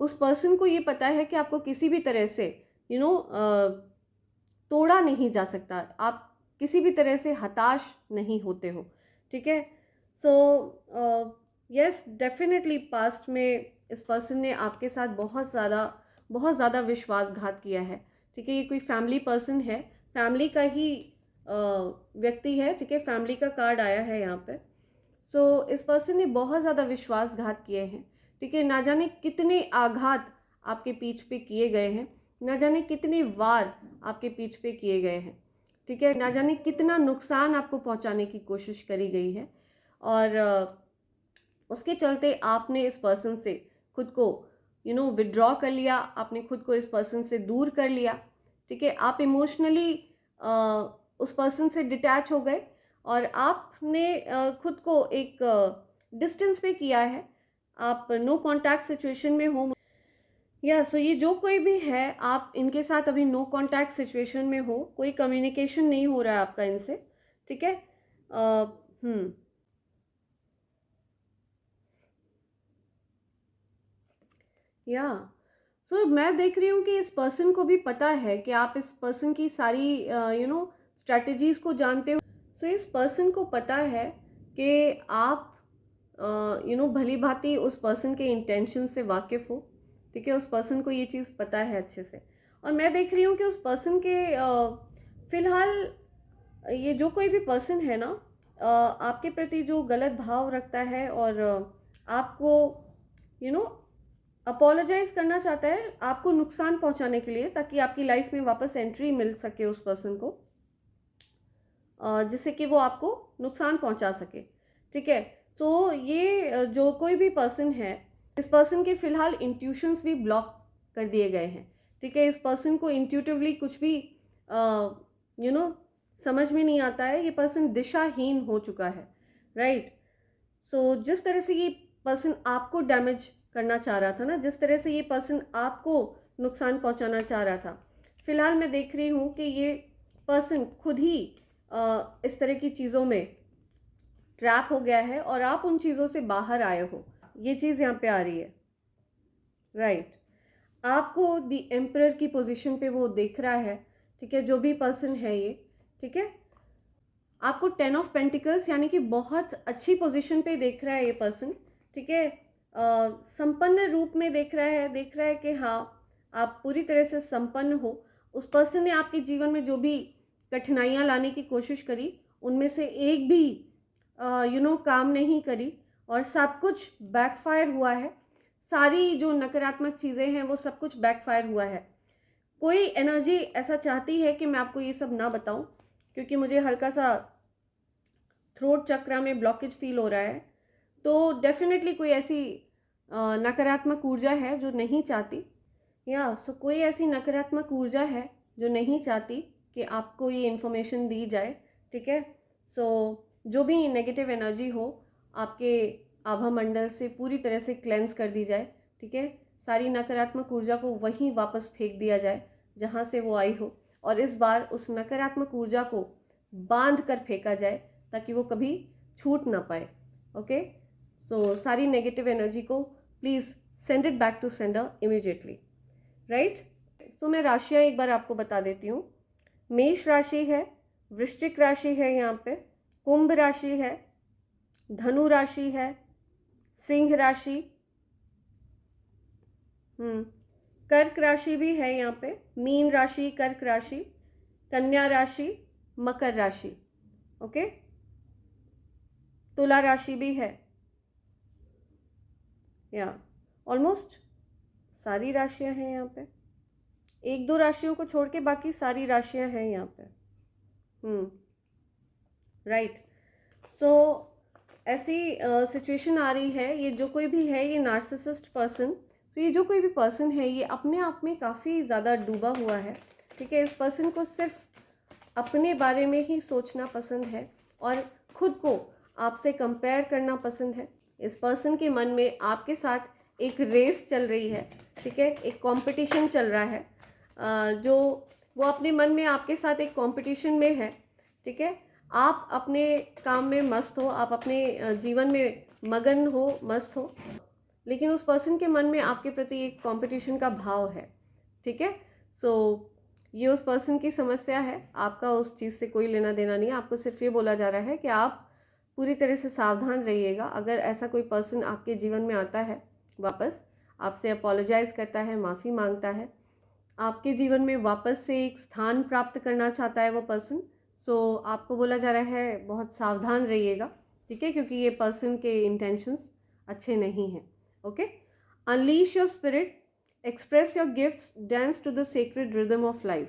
उस पर्सन को ये पता है कि आपको किसी भी तरह से तोड़ा नहीं जा सकता, आप किसी भी तरह से हताश नहीं होते हो, ठीक है। सो यस, डेफिनेटली पास्ट में इस पर्सन ने आपके साथ बहुत ज़्यादा विश्वासघात किया है, ठीक है। ये कोई फैमिली पर्सन है, फैमिली का ही व्यक्ति है, ठीक है, फैमिली का कार्ड आया है यहाँ पे। सो इस पर्सन ने बहुत ज़्यादा विश्वासघात किए हैं, ठीक है। ना जाने कितने आघात आपके पीठ पे किए गए हैं, ना जाने कितने वार आपके पीठ पे किए गए हैं, ठीक है। ना जाने कितना नुकसान आपको पहुंचाने की कोशिश करी गई है, और उसके चलते आपने इस पर्सन से खुद को विड्रॉ कर लिया, आपने खुद को इस पर्सन से दूर कर लिया, ठीक है। आप इमोशनली उस पर्सन से डिटैच हो गए और आपने खुद को एक डिस्टेंस पे किया है, आप नो कांटेक्ट सिचुएशन में हो। सो ये जो कोई भी है, आप इनके साथ अभी नो कांटेक्ट सिचुएशन में हो, कोई कम्युनिकेशन नहीं हो रहा है आपका इनसे, ठीक है। सो मैं देख रही हूँ कि इस पर्सन को भी पता है कि आप इस पर्सन की सारी स्ट्रैटेजीज को जानते हो। सो इस पर्सन को पता है कि आप भली भांति उस पर्सन के इंटेंशन से वाकिफ़ हो, ठीक है। उस पर्सन को ये चीज़ पता है अच्छे से, और मैं देख रही हूँ कि उस पर्सन के फ़िलहाल ये जो कोई भी पर्सन है ना, आपके प्रति जो गलत भाव रखता है और आपको अपोलोजाइज़ करना चाहता है आपको नुकसान पहुंचाने के लिए, ताकि आपकी लाइफ में वापस एंट्री मिल सके उस पर्सन को, जिससे कि वो आपको नुकसान पहुंचा सके, ठीक है। तो ये जो कोई भी पर्सन है, इस पर्सन के फ़िलहाल इंट्यूशंस भी ब्लॉक कर दिए गए हैं, ठीक है। इस पर्सन को इंट्यूटिवली कुछ भी समझ में नहीं आता है, ये पर्सन दिशाहीन हो चुका है, राइट। सो जिस तरह से ये पर्सन आपको डैमेज करना चाह रहा था ना, जिस तरह से ये पर्सन आपको नुकसान पहुंचाना चाह रहा था, फ़िलहाल मैं देख रही हूँ कि ये पर्सन खुद ही इस तरह की चीज़ों में ट्रैप हो गया है और आप उन चीज़ों से बाहर आए हो, ये चीज़ यहाँ पे आ रही है, राइट। आपको द एम्परर की पोजीशन पे वो देख रहा है, ठीक है, जो भी पर्सन है ये, ठीक है। आपको 10 ऑफ पेंटिकल्स यानी कि बहुत अच्छी पोजीशन पे देख रहा है ये पर्सन, ठीक है। संपन्न रूप में देख रहा है कि हाँ, आप पूरी तरह से संपन्न हो। उस पर्सन ने आपके जीवन में जो भी कठिनाइयाँ लाने की कोशिश करी, उनमें से एक भी काम नहीं करी, और सब कुछ बैकफायर हुआ है। सारी जो नकारात्मक चीज़ें हैं वो सब कुछ बैकफायर हुआ है। कोई एनर्जी ऐसा चाहती है कि मैं आपको ये सब ना बताऊं, क्योंकि मुझे हल्का सा थ्रोट चक्रा में ब्लॉकेज फील हो रहा है। तो डेफिनेटली कोई ऐसी नकारात्मक ऊर्जा है जो नहीं चाहती, कोई ऐसी नकारात्मक ऊर्जा है जो नहीं चाहती कि आपको ये इन्फॉर्मेशन दी जाए, ठीक है। जो भी नेगेटिव एनर्जी हो आपके आभा मंडल से पूरी तरह से क्लेंस कर दी जाए, ठीक है। सारी नकारात्मक ऊर्जा को वहीं वापस फेंक दिया जाए जहाँ से वो आई हो, और इस बार उस नकारात्मक ऊर्जा को बांध कर फेंका जाए ताकि वो कभी छूट ना पाए, ओके। सारी नेगेटिव एनर्जी को please send it back to sender immediately, right. मैं राशियाँ एक बार आपको बता देती हूँ। मेष राशि है, वृश्चिक राशि है, यहाँ पे कुंभ राशि है, धनु राशि है, सिंह राशि, कर्क राशि भी है यहाँ पे, मीन राशि, कर्क राशि, कन्या राशि, मकर राशि, ओके। तुला राशि भी है, ऑलमोस्ट सारी राशियां हैं यहाँ पे। एक दो राशियों को छोड़ के बाकी सारी राशियां हैं यहाँ पे, राइट। ऐसी सिचुएशन आ रही है, ये जो कोई भी है, ये नार्सिसिस्ट पर्सन, ये जो कोई भी पर्सन है ये अपने आप में काफ़ी ज़्यादा डूबा हुआ है, ठीक है। इस पर्सन को सिर्फ अपने बारे में ही सोचना पसंद है और ख़ुद को आपसे कंपेयर करना पसंद है। इस पर्सन के मन में आपके साथ एक रेस चल रही है, ठीक है, एक कंपटीशन चल रहा है, जो वो अपने मन में आपके साथ एक कंपटीशन में है, ठीक है। आप अपने काम में मस्त हो, आप अपने जीवन में मगन हो, मस्त हो, लेकिन उस पर्सन के मन में आपके प्रति एक कंपटीशन का भाव है, ठीक है। ये उस पर्सन की समस्या है, आपका उस चीज़ से कोई लेना देना नहीं है। आपको सिर्फ ये बोला जा रहा है कि आप पूरी तरह से सावधान रहिएगा। अगर ऐसा कोई पर्सन आपके जीवन में आता है, वापस आपसे अपोलोजाइज़ करता है, माफ़ी मांगता है, आपके जीवन में वापस से एक स्थान प्राप्त करना चाहता है वो पर्सन, आपको बोला जा रहा है बहुत सावधान रहिएगा, ठीक है, क्योंकि ये पर्सन के इंटेंशंस अच्छे नहीं हैं, okay. Unleash your spirit, express your gifts, dance to the sacred rhythm of life.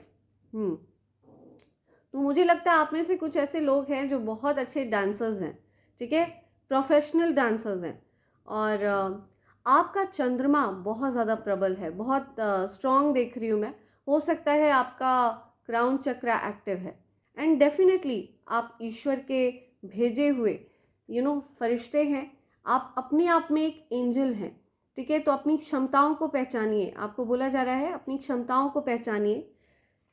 तो मुझे लगता है आप में से कुछ ऐसे लोग हैं जो बहुत अच्छे डांसर्स हैं, ठीक है, प्रोफेशनल डांसर्स हैं, और आपका चंद्रमा बहुत ज़्यादा प्रबल है, बहुत स्ट्रॉन्ग देख रही हूँ मैं। हो सकता है आपका क्राउन चक्रा एक्टिव है, एंड डेफिनेटली आप ईश्वर के भेजे हुए फरिश्ते हैं। आप अपने आप में एक एंजल हैं, ठीक है। तो अपनी क्षमताओं को पहचानिए, आपको बोला जा रहा है अपनी क्षमताओं को पहचानिए,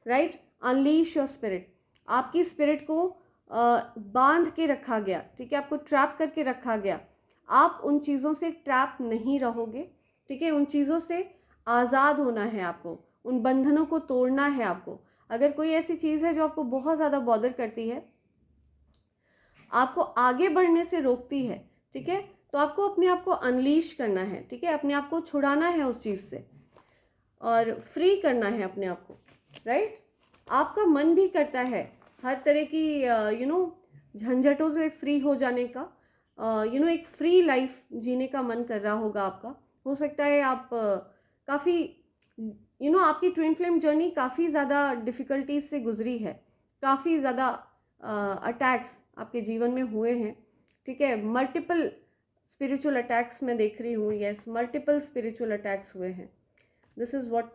राइट। अनलीश योर स्पिरिट, आपकी स्पिरिट को बांध के रखा गया, ठीक है, आपको ट्रैप करके रखा गया। आप उन चीज़ों से ट्रैप नहीं रहोगे, ठीक है। उन चीज़ों से आज़ाद होना है आपको, उन बंधनों को तोड़ना है आपको। अगर कोई ऐसी चीज़ है जो आपको बहुत ज़्यादा बॉदर करती है, आपको आगे बढ़ने से रोकती है, ठीक है, तो आपको अपने आप को अनलीश करना है, ठीक है, अपने आप को छुड़ाना है उस चीज़ से और फ्री करना है अपने आप को, राइट। आपका मन भी करता है हर तरह की झंझटों से फ्री हो जाने का, एक फ्री लाइफ जीने का मन कर रहा होगा आपका। हो सकता है आप काफ़ी आपकी ट्विन फ्लेम जर्नी काफ़ी ज़्यादा डिफ़िकल्टीज से गुजरी है, काफ़ी ज़्यादा अटैक्स आपके जीवन में हुए हैं, ठीक है। मल्टीपल स्पिरिचुअल अटैक्स मैं देख रही हूँ, यस, मल्टीपल स्पिरिचुअल अटैक्स हुए हैं। This is what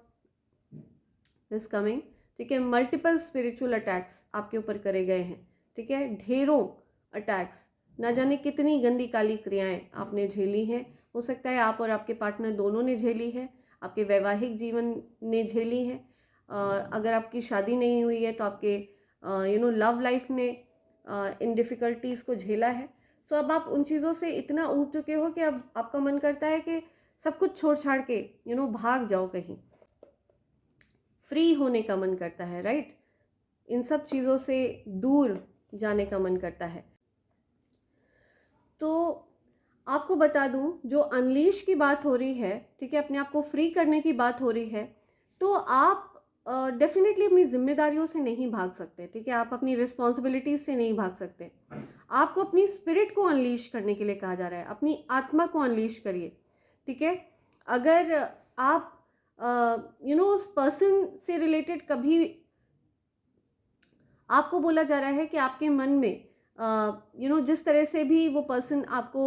is coming, ठीक है। मल्टीपल स्पिरिचुअल अटैक्स आपके ऊपर करे गए हैं, ठीक है। ढेरों अटैक्स, ना जाने कितनी गंदी काली क्रियाएं आपने झेली हैं। हो सकता है आप और आपके पार्टनर दोनों ने झेली है, आपके वैवाहिक जीवन ने झेली है। अगर आपकी शादी नहीं हुई है तो आपके लव लाइफ ने इन डिफ़िकल्टीज़ को झेला है। सो अब आप उन चीज़ों से इतना ऊब चुके हो कि अब आपका मन करता है कि सब कुछ छोड़ छाड़ के भाग जाओ, कहीं फ्री होने का मन करता है, राइट। इन सब चीज़ों से दूर जाने का मन करता है। तो आपको बता दूं, जो अनलीश की बात हो रही है, ठीक है, अपने आप को फ्री करने की बात हो रही है, तो आप डेफिनेटली अपनी जिम्मेदारियों से नहीं भाग सकते, ठीक है। आप अपनी रिस्पॉन्सिबिलिटीज से नहीं भाग सकते। आपको अपनी स्पिरिट को अनलीश करने के लिए कहा जा रहा है, अपनी आत्मा को अनलीश करिए, ठीक है। अगर आप उस पर्सन से रिलेटेड कभी आपको बोला जा रहा है कि आपके मन में जिस तरह से भी वो पर्सन आपको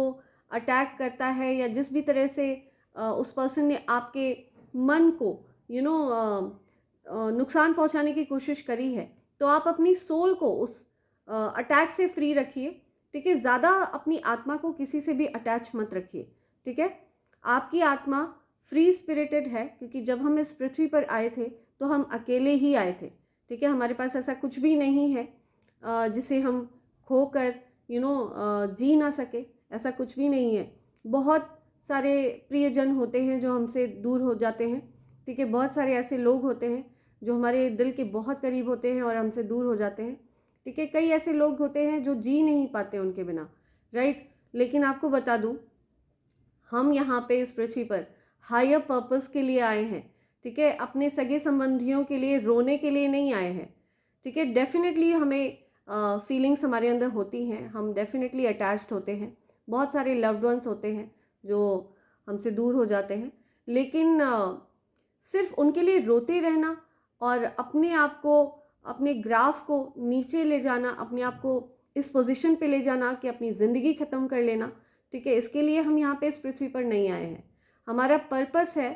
अटैक करता है, या जिस भी तरह से उस पर्सन ने आपके मन को नुकसान पहुंचाने की कोशिश करी है, तो आप अपनी सोल को उस अटैक से फ्री रखिए, ठीक है। ज़्यादा अपनी आत्मा को किसी से भी अटैच मत रखिए, ठीक है। आपकी आत्मा फ्री स्पिरिटेड है, क्योंकि जब हम इस पृथ्वी पर आए थे तो हम अकेले ही आए थे, ठीक है। हमारे पास ऐसा कुछ भी नहीं है जिसे हम खोकर जी ना सके, ऐसा कुछ भी नहीं है। बहुत सारे प्रियजन होते हैं जो हमसे दूर हो जाते हैं, ठीक है। बहुत सारे ऐसे लोग होते हैं जो हमारे दिल के बहुत करीब होते हैं और हमसे दूर हो जाते हैं, ठीक है। कई ऐसे लोग होते हैं जो जी नहीं पाते उनके बिना, राइट। लेकिन आपको बता दूं, हम यहाँ पे इस पृथ्वी पर हायर पर्पस के लिए आए हैं, ठीक है। अपने सगे संबंधियों के लिए रोने के लिए नहीं आए हैं, ठीक है। डेफिनेटली हमें फीलिंग्स हमारे अंदर होती हैं, हम डेफिनेटली अटैच्ड होते हैं, बहुत सारे लव्ड वंस होते हैं जो हमसे दूर हो जाते हैं, लेकिन सिर्फ उनके लिए रोते रहना और अपने आप को, अपने ग्राफ को नीचे ले जाना, अपने आप को इस पोजीशन पे ले जाना कि अपनी ज़िंदगी ख़त्म कर लेना, ठीक है, इसके लिए हम यहाँ पे इस पृथ्वी पर नहीं आए हैं। हमारा पर्पस है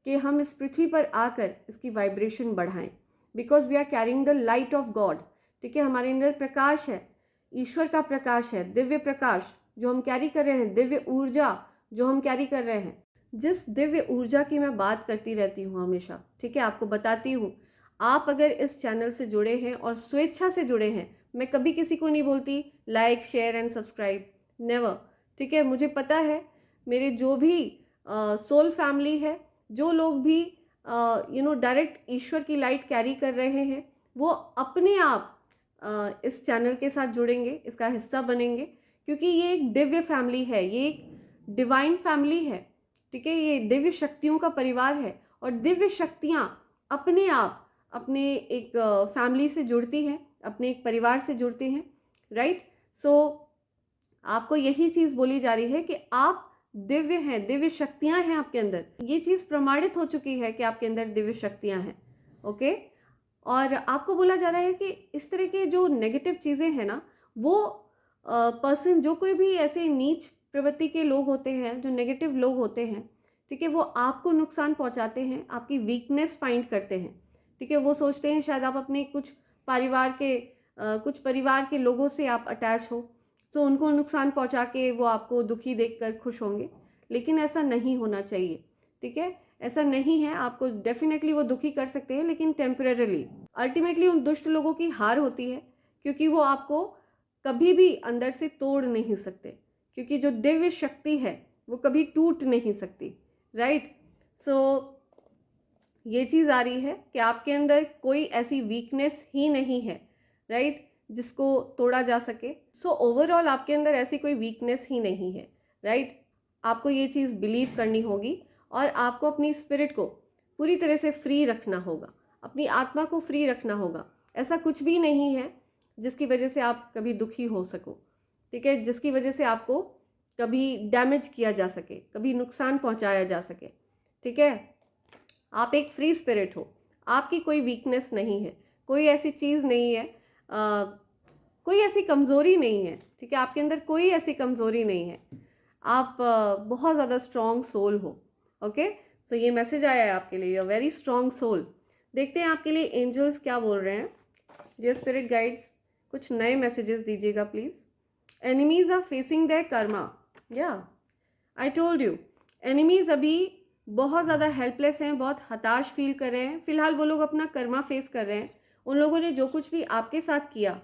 कि हम इस पृथ्वी पर आकर इसकी वाइब्रेशन बढ़ाएं, because we are carrying the light of God, ठीक है। हमारे अंदर प्रकाश है, ईश्वर का प्रकाश है, दिव्य प्रकाश जो हम कैरी कर रहे हैं, दिव्य ऊर्जा जो हम कैरी कर रहे हैं। जिस दिव्य ऊर्जा की मैं बात करती रहती हूँ हमेशा, ठीक है, आपको बताती हूँ। आप अगर इस चैनल से जुड़े हैं और स्वेच्छा से जुड़े हैं, मैं कभी किसी को नहीं बोलती like share and subscribe, never, ठीक है। मुझे पता है मेरे जो भी सोल फैमिली है, जो लोग भी डायरेक्ट ईश्वर की लाइट कैरी कर रहे हैं, वो अपने आप इस चैनल के साथ जुड़ेंगे, इसका हिस्सा बनेंगे, क्योंकि ये एक दिव्य फैमिली है, ये एक डिवाइन फैमिली है, ठीक है। ये दिव्य शक्तियों का परिवार है और दिव्य शक्तियाँ अपने आप अपने एक फैमिली से जुड़ती हैं, अपने एक परिवार से जुड़ते हैं, राइट। सो आपको यही चीज़ बोली जा रही है कि आप दिव्य हैं, दिव्य शक्तियां हैं आपके अंदर। ये चीज़ प्रमाणित हो चुकी है कि आपके अंदर दिव्य शक्तियां हैं। ओके, और आपको बोला जा रहा है कि इस तरह के जो नेगेटिव चीज़ें हैं ना, वो पर्सन, जो कोई भी ऐसे नीच प्रवृत्ति के लोग होते हैं, जो नेगेटिव लोग होते हैं, ठीक है, वो आपको नुकसान पहुंचाते हैं, आपकी वीकनेस फाइंड करते हैं। ठीक है, वो सोचते हैं शायद आप अपने कुछ परिवार के लोगों से आप अटैच हो, तो उनको नुकसान पहुंचा के वो आपको दुखी देखकर खुश होंगे, लेकिन ऐसा नहीं होना चाहिए। ठीक है, ऐसा नहीं है। आपको डेफिनेटली वो दुखी कर सकते हैं, लेकिन टेम्परेरली। अल्टीमेटली उन दुष्ट लोगों की हार होती है, क्योंकि वो आपको कभी भी अंदर से तोड़ नहीं सकते, क्योंकि जो दिव्य शक्ति है वो कभी टूट नहीं सकती। राइट, सो ये चीज़ आ रही है कि आपके अंदर कोई ऐसी वीकनेस ही नहीं है, राइट, जिसको तोड़ा जा सके। सो ओवरऑल आपके अंदर ऐसी कोई वीकनेस ही नहीं है, राइट। आपको ये चीज़ बिलीव करनी होगी, और आपको अपनी स्पिरिट को पूरी तरह से फ्री रखना होगा, अपनी आत्मा को फ्री रखना होगा। ऐसा कुछ भी नहीं है जिसकी वजह से आप कभी दुखी हो सको, ठीक है, जिसकी वजह से आपको कभी डैमेज किया जा सके, कभी नुकसान पहुंचाया जा सके। ठीक है, आप एक फ्री स्पिरिट हो, आपकी कोई वीकनेस नहीं है, कोई ऐसी चीज़ नहीं है, कोई ऐसी कमज़ोरी नहीं है। ठीक है, आपके अंदर कोई ऐसी कमज़ोरी नहीं है, आप बहुत ज़्यादा स्ट्रॉन्ग सोल हो। ओके, सो ये मैसेज आया है आपके लिए, यू वेरी स्ट्रॉन्ग सोल। देखते हैं आपके लिए एंजल्स क्या बोल रहे हैं। डियर स्पिरिट गाइड्स, कुछ नए मैसेजेस दीजिएगा please. Enemies are facing their karma, या आई टोल्ड यू, एनिमीज अभी बहुत ज़्यादा हेल्पलेस हैं, बहुत हताश फील कर रहे हैं। फिलहाल वो लोग अपना कर्मा फेस कर रहे हैं, उन लोगों ने जो कुछ भी आपके साथ किया।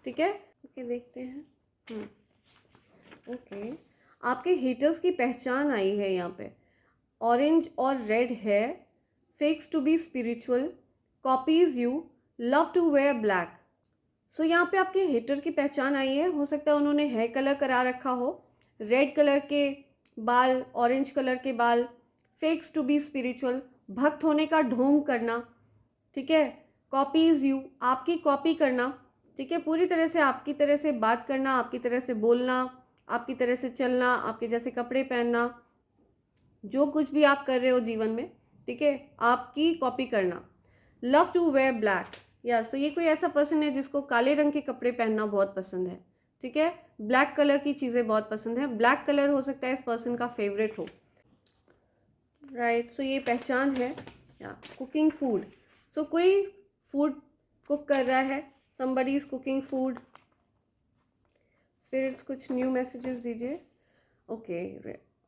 ठीक है, ओके, देखते हैं। ओके, आपके हेटर्स की पहचान आई है यहाँ पे। ऑरेंज और रेड है, fakes to be spiritual, copies you, love to wear black. So यहाँ पे आपके हेटर की पहचान आई है। हो सकता है उन्होंने हेयर कलर करा रखा हो, रेड कलर के बाल, ऑरेंज कलर के बाल, फेक्स टू बी स्पिरिचुअल, भक्त होने का ढोंग करना। ठीक है, कॉपीज यू, आपकी कॉपी करना। ठीक है, पूरी तरह से आपकी तरह से बात करना, आपकी तरह से बोलना, आपकी तरह से चलना, आपके जैसे कपड़े पहनना, जो कुछ भी आप कर रहे हो जीवन में, ठीक है, आपकी कॉपी करना। लव टू वेयर ब्लैक, या सो ये कोई ऐसा पर्सन है जिसको काले रंग के कपड़े पहनना बहुत पसंद है। ठीक है, ब्लैक कलर की चीज़ें बहुत पसंद है। ब्लैक कलर हो सकता है इस पर्सन का फेवरेट हो। राइट, सो ये पहचान है। या कुकिंग फूड, सो कोई फूड कुक कर रहा है, somebody is cooking food। Spirits कुछ न्यू मैसेजेस दीजिए। ओके,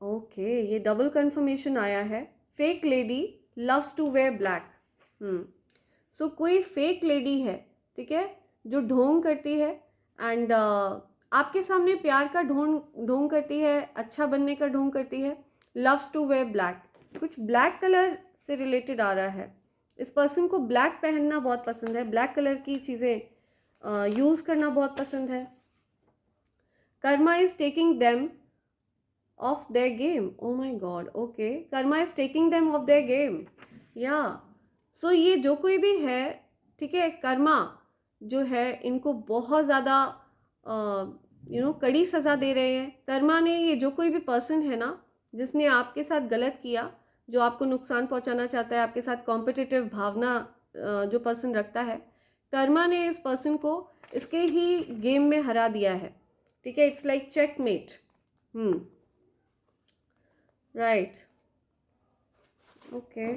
ओके, ये डबल कंफर्मेशन आया है। Fake lady loves to wear black. So कोई फेक लेडी है, ठीक है, जो ढोंग करती है, एंड आपके सामने प्यार का ढोंग करती है, अच्छा बनने का ढोंग करती है। लव्स टू वेयर ब्लैक, कुछ ब्लैक कलर से रिलेटेड आ रहा है। इस पर्सन को ब्लैक पहनना बहुत पसंद है, ब्लैक कलर की चीज़ें यूज़ करना बहुत पसंद है। Karma is taking them of their game. O my God, okay, Karma is taking them of their game. या सो ये जो कोई भी है, ठीक है, कर्मा जो है इनको बहुत ज़्यादा कड़ी सज़ा दे रहे हैं। कर्मा ने, ये जो कोई भी पर्सन है ना जिसने आपके साथ गलत किया, जो आपको नुकसान पहुंचाना चाहता है, आपके साथ कॉम्पिटिटिव भावना जो पर्सन रखता है, कर्मा ने इस पर्सन को इसके ही गेम में हरा दिया है। ठीक है, it's like checkmate. Right, okay,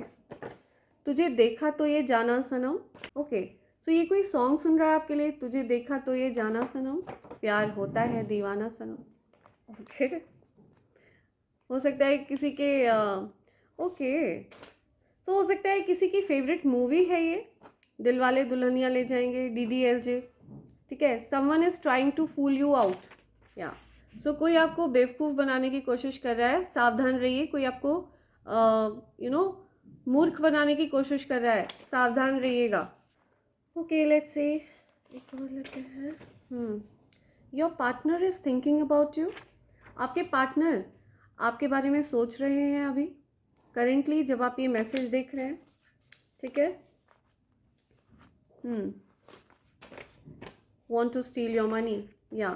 तुझे देखा तो ये जाना सनम। ओके, सो ये कोई सॉन्ग सुन रहा है आपके लिए, तुझे देखा तो ये जाना सनम, प्यार होता है दीवाना सनम। ओके, हो सकता है किसी के ओके, तो हो सकता है किसी की फेवरेट मूवी है ये, दिलवाले दुल्हनिया ले जाएंगे, DDLJ। ठीक है, someone is trying to fool you out. या सो कोई आपको बेवकूफ़ बनाने की कोशिश कर रहा है, सावधान रहिए। कोई आपको मूर्ख बनाने की कोशिश कर रहा है, सावधान रहिएगा। ओके, लेट्स से एक और लेते हैं। Your partner is thinking about you. आपके पार्टनर आपके बारे में सोच रहे हैं अभी करेंटली, जब आप ये मैसेज देख रहे हैं। ठीक है, want to steal your money। या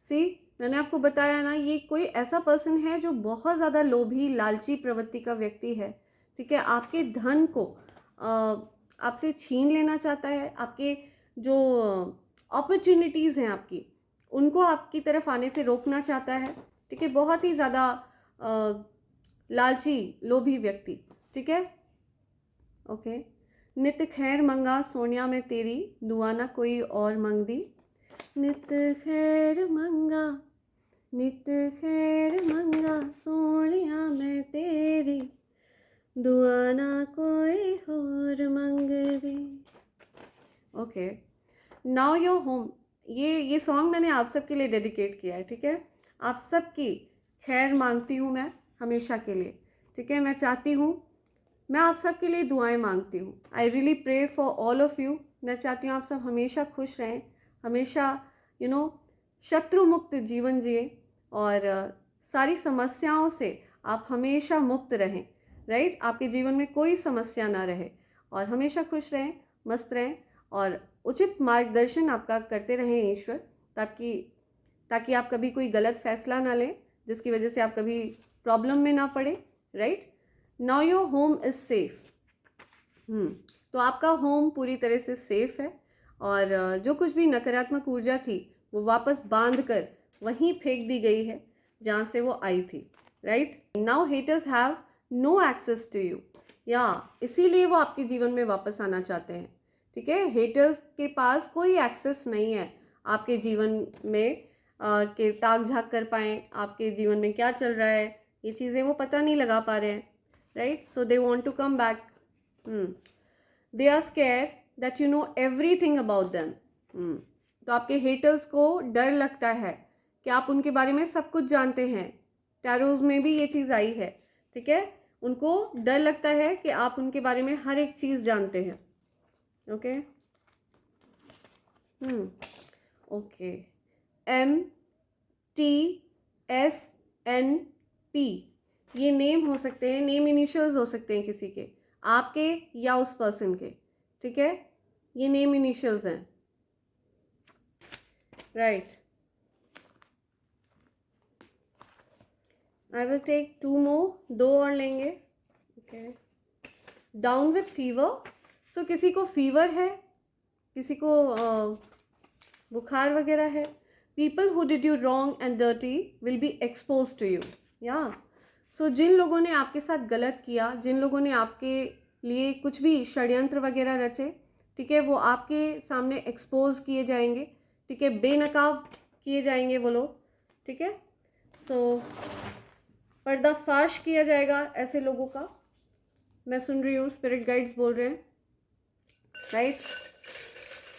सी, मैंने आपको बताया ना, ये कोई ऐसा पर्सन है जो बहुत ज़्यादा लोभी लालची प्रवृत्ति का व्यक्ति है, ठीक है। आपके धन को आपसे छीन लेना चाहता है, आपके जो अपॉर्चुनिटीज़ हैं आपकी, उनको आपकी तरफ आने से रोकना चाहता है, ठीक है। बहुत ही ज़्यादा लालची लोभी व्यक्ति, ठीक है। ओके। नित खैर मंगा सोनिया में तेरी, दुआ ना कोई और मंग दी। नित खैर मंगा, नित खैर मंगा सोनिया मैं तेरी, दुआ ना कोई और मंग दे। Okay, now your home. ये सॉन्ग मैंने आप सबके लिए डेडिकेट किया है, ठीक है। आप सबकी खैर मांगती हूँ मैं हमेशा के लिए, ठीक है। मैं चाहती हूँ, मैं आप सबके लिए दुआएं मांगती हूँ। I really pray for all of you. मैं चाहती हूँ आप सब हमेशा खुश रहें, हमेशा शत्रु मुक्त जीवन जिए, और सारी समस्याओं से आप हमेशा मुक्त रहें, राइट। आपके जीवन में कोई समस्या ना रहे, और हमेशा खुश रहें, मस्त रहें, और उचित मार्गदर्शन आपका करते रहें ईश्वर, ताकि आप कभी कोई गलत फैसला ना लें जिसकी वजह से आप कभी प्रॉब्लम में ना पड़े, right. Now your home is safe. तो आपका होम पूरी तरह से सेफ है, और जो कुछ भी नकारात्मक ऊर्जा थी वो वापस बांध कर वहीं फेंक दी गई है जहाँ से वो आई थी, right. Now haters have no access to you, या इसीलिए वो आपके जीवन में वापस आना चाहते हैं, ठीक है। हेटर्स के पास कोई एक्सेस नहीं है आपके जीवन में, के ताक झाक कर पाएँ आपके जीवन में क्या चल रहा है, ये चीज़ें वो पता नहीं लगा पा रहे हैं, right. So they want to come back. They are scare that you know everything about them. तो आपके हेटर्स को डर लगता है कि आप उनके बारे में सब कुछ जानते हैं। टैरोज में भी ये चीज़ आई है, ठीक है। उनको डर लगता है कि आप उनके बारे में हर एक चीज़ जानते हैं, ओके। ओके, MTSNP ये नेम हो सकते हैं, नेम इनिशियल्स हो सकते हैं किसी के, आपके या उस पर्सन के, ठीक है। ये नेम इनिशियल्स हैं, right. I will take 2 more, 2 और लेंगे, okay. Down with fever. So किसी को फीवर है, किसी को बुखार वगैरह है। People who did you wrong and dirty will be exposed to you, या सो जिन लोगों ने आपके साथ गलत किया, जिन लोगों ने आपके लिए कुछ भी षड्यंत्र वगैरह रचे, ठीक है, वो आपके सामने एक्सपोज किए जाएंगे, ठीक है, बेनकाब किए जाएंगे वो लोग, ठीक है। सो पर्दाफाश किया जाएगा ऐसे लोगों का। मैं सुन रही हूँ स्पिरिट गाइड्स बोल रहे हैं, राइट।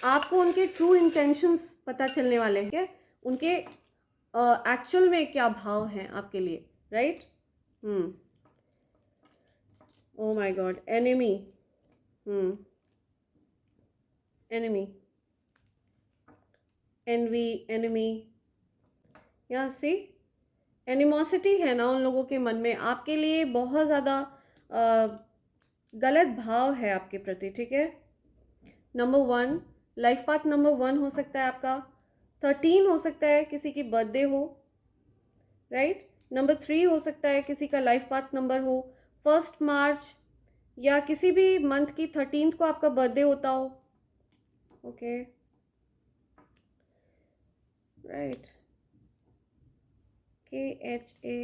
आपको उनके ट्रू इंटेंशंस पता चलने वाले हैं, क्या उनके एक्चुअल में क्या भाव हैं आपके लिए, right. Oh my god, enemy, enemy, envy, enemy, यहाँ सी एनिमोसिटी है ना उन लोगों के मन में, आपके लिए बहुत ज़्यादा गलत भाव है आपके प्रति, ठीक है। नंबर 1, लाइफ पाथ नंबर 1 हो सकता है आपका, 13 हो सकता है किसी की बर्थडे हो, राइट। नंबर 3 हो सकता है किसी का लाइफ पाथ नंबर हो 1 मार्च, या किसी भी मंथ की 13 को आपका बर्थडे होता हो, ओके, राइट। KHA,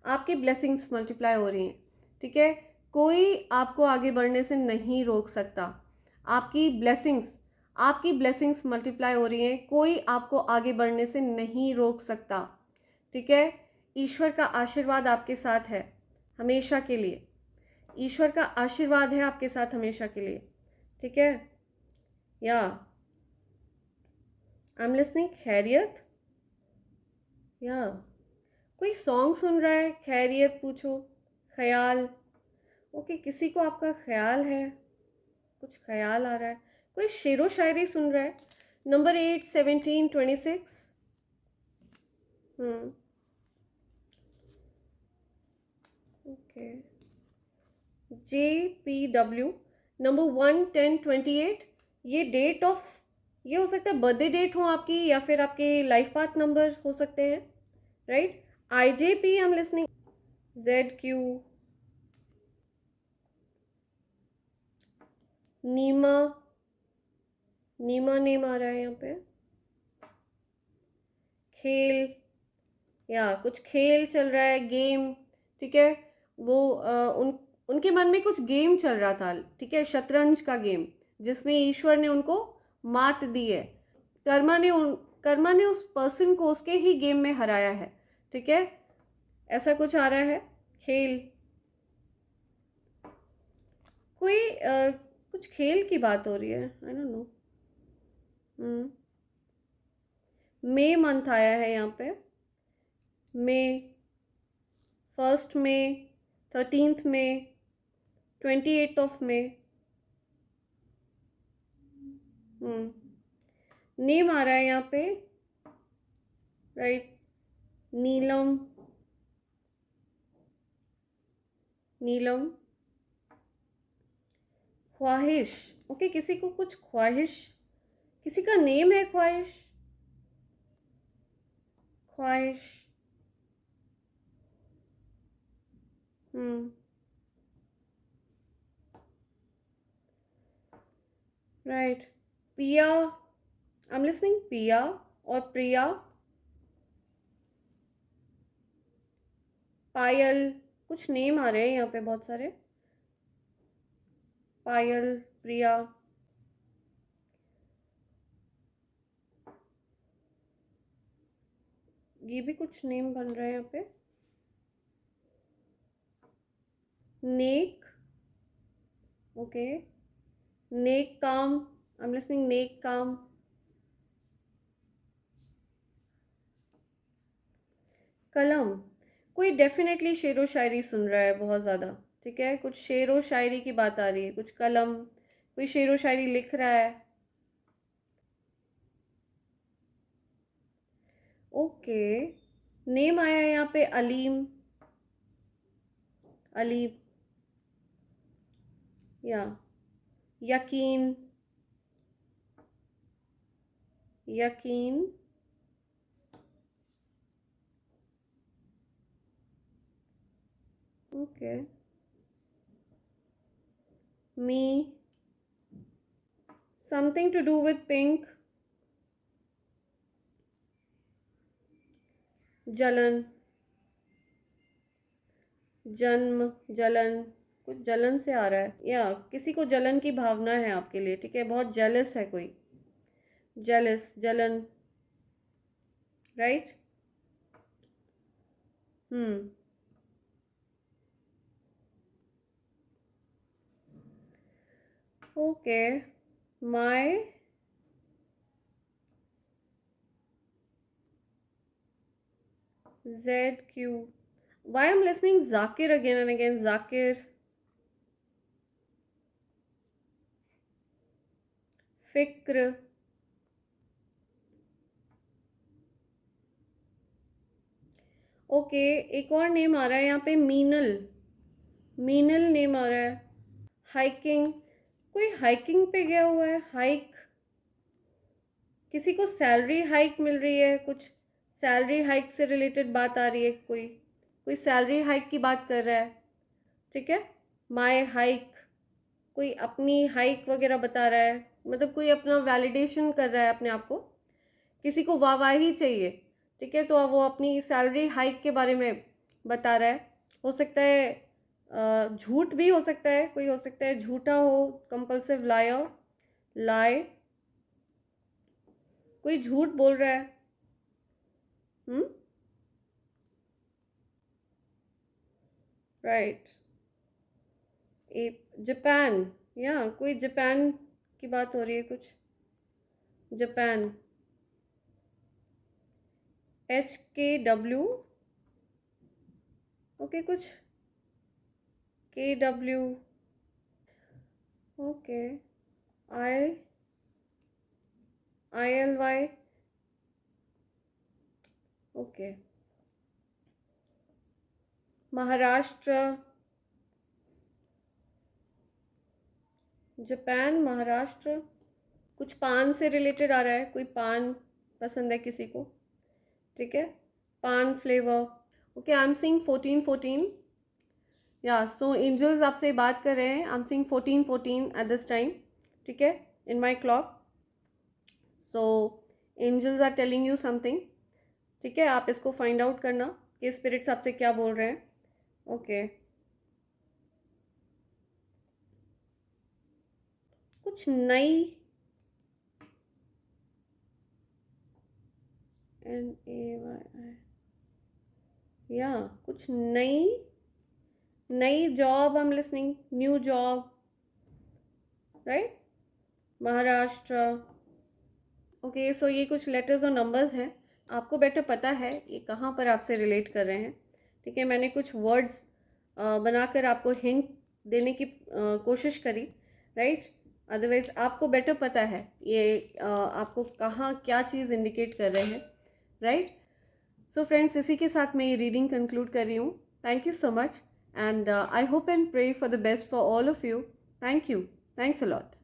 आपकी ब्लेसिंग्स मल्टीप्लाई हो रही हैं, ठीक है। कोई आपको आगे बढ़ने से नहीं रोक सकता। आपकी ब्लेसिंग्स मल्टीप्लाई हो रही हैं, कोई आपको आगे बढ़ने से नहीं रोक सकता, ठीक है। ईश्वर का आशीर्वाद आपके साथ है हमेशा के लिए, ईश्वर का आशीर्वाद है आपके साथ हमेशा के लिए, ठीक है। या आई एम लिसनिंग, खैरियत, या कोई सॉन्ग सुन रहा है, खैरियत पूछो, ख्याल, ओके। किसी को आपका ख्याल है, कुछ ख्याल आ रहा है, कोई शेरो शायरी सुन रहा है। Number 8, 17, 26, okay. JPW नंबर 1, 10, 28, ये डेट ऑफ ये हो सकता है बर्थडे डेट हो आपकी, या फिर आपके लाइफ पाथ नंबर हो सकते हैं, right. IJP I am listening, ZQ, Neema, Neema name आ रहा है यहाँ पे। खेल, या कुछ खेल चल रहा है, गेम, ठीक है। वो उनके मन में कुछ गेम चल रहा था, ठीक है, शतरंज का गेम, जिसमें ईश्वर ने उनको मात दी है। कर्मा ने उस पर्सन को उसके ही गेम में हराया है, ठीक है, ऐसा कुछ आ रहा है। खेल, कोई कुछ खेल की बात हो रही है, आई डोंट नो। मई मंथ आया है यहाँ पे, मई, 1 मई, 13 मई, 28 मई। नेम आ रहा है यहाँ पे, राइट। नीलम, नीलम, ख्वाहिश, ओके, किसी को कुछ ख्वाहिश, किसी का नेम है ख्वाहिश, ख्वाहिश। राइट। पिया, आई एम लिसनिंग, पिया और प्रिया, पायल, कुछ नेम आ रहे हैं यहाँ पे बहुत सारे, पायल, प्रिया, ये भी कुछ नेम बन रहे हैं यहाँ पे। नेक, ओके, नेक काम, आई एम लिसनिंग, नेक काम। कलम, कोई डेफिनेटली शेर व शायरी सुन रहा है बहुत ज़्यादा, ठीक है, कुछ शेर व शायरी की बात आ रही है, कुछ कलम, कोई शेर व शायरी लिख रहा है। ओके, नेम आया है यहाँ पे अलीम, अलीम, या यकीन, यकीन, okay, me, something to do with pink, जलन, जन्म, जलन, कुछ जलन से आ रहा है, या किसी को जलन की भावना है आपके लिए, ठीक है, बहुत जेलस है कोई, जेलस, जलन, right. Okay, my, ZQ, why I'm listening Zakir again and again, Zakir, फिक्र, ओके, एक और नेम आ रहा है यहाँ पे, मीनल, मीनल नेम आ रहा है। हाइकिंग, कोई हाइकिंग पे गया हुआ है, हाइक, किसी को सैलरी हाइक मिल रही है, कुछ सैलरी हाइक से रिलेटेड बात आ रही है, कोई कोई सैलरी हाइक की बात कर रहा है, ठीक है। माय हाइक, कोई अपनी हाइक वगैरह बता रहा है, मतलब कोई अपना वैलिडेशन कर रहा है अपने आप को, किसी को वाहवाही चाहिए, ठीक है, तो वो अपनी सैलरी हाइक के बारे में बता रहा है। हो सकता है झूठ भी हो सकता है, कोई हो सकता है झूठा हो, कंपल्सिव लायर, लाए, कोई झूठ बोल रहा है। राइट। जापान, या कोई जापान की बात हो रही है, कुछ जापान, HKW, ओके, कुछ KW, okay, ILY, okay, Maharashtra, Japan, Maharashtra, कुछ पान से रिलेटेड आ रहा है, कोई पान पसंद है किसी को, ठीक है, paan flavour. Okay, I am seeing 1414, या सो एंजल्स आपसे बात कर रहे हैं। I am seeing 1414 at this time, ठीक है, in my clock. So angels are telling you something, ठीक है, आप इसको फाइंड आउट करना कि स्पिरिट्स आपसे क्या बोल रहे हैं। ओके, कुछ नई NAYI, या कुछ नई job, I am listening, new job, right, Maharashtra. Okay, so ये कुछ लेटर्स और नंबर्स हैं, आपको बेटर पता है ये कहाँ पर आपसे रिलेट कर रहे हैं, ठीक है। मैंने कुछ वर्ड्स बनाकर आपको हिंट देने की कोशिश करी, राइट, अदरवाइज आपको बेटर पता है ये आपको कहाँ क्या चीज़ इंडिकेट कर रहे हैं, राइट। सो फ्रेंड्स, इसी के साथ मैं ये रीडिंग कंक्लूड कर रही हूँ। Thank you so much, and I hope and pray for the best for all of you. Thank you, thanks a lot.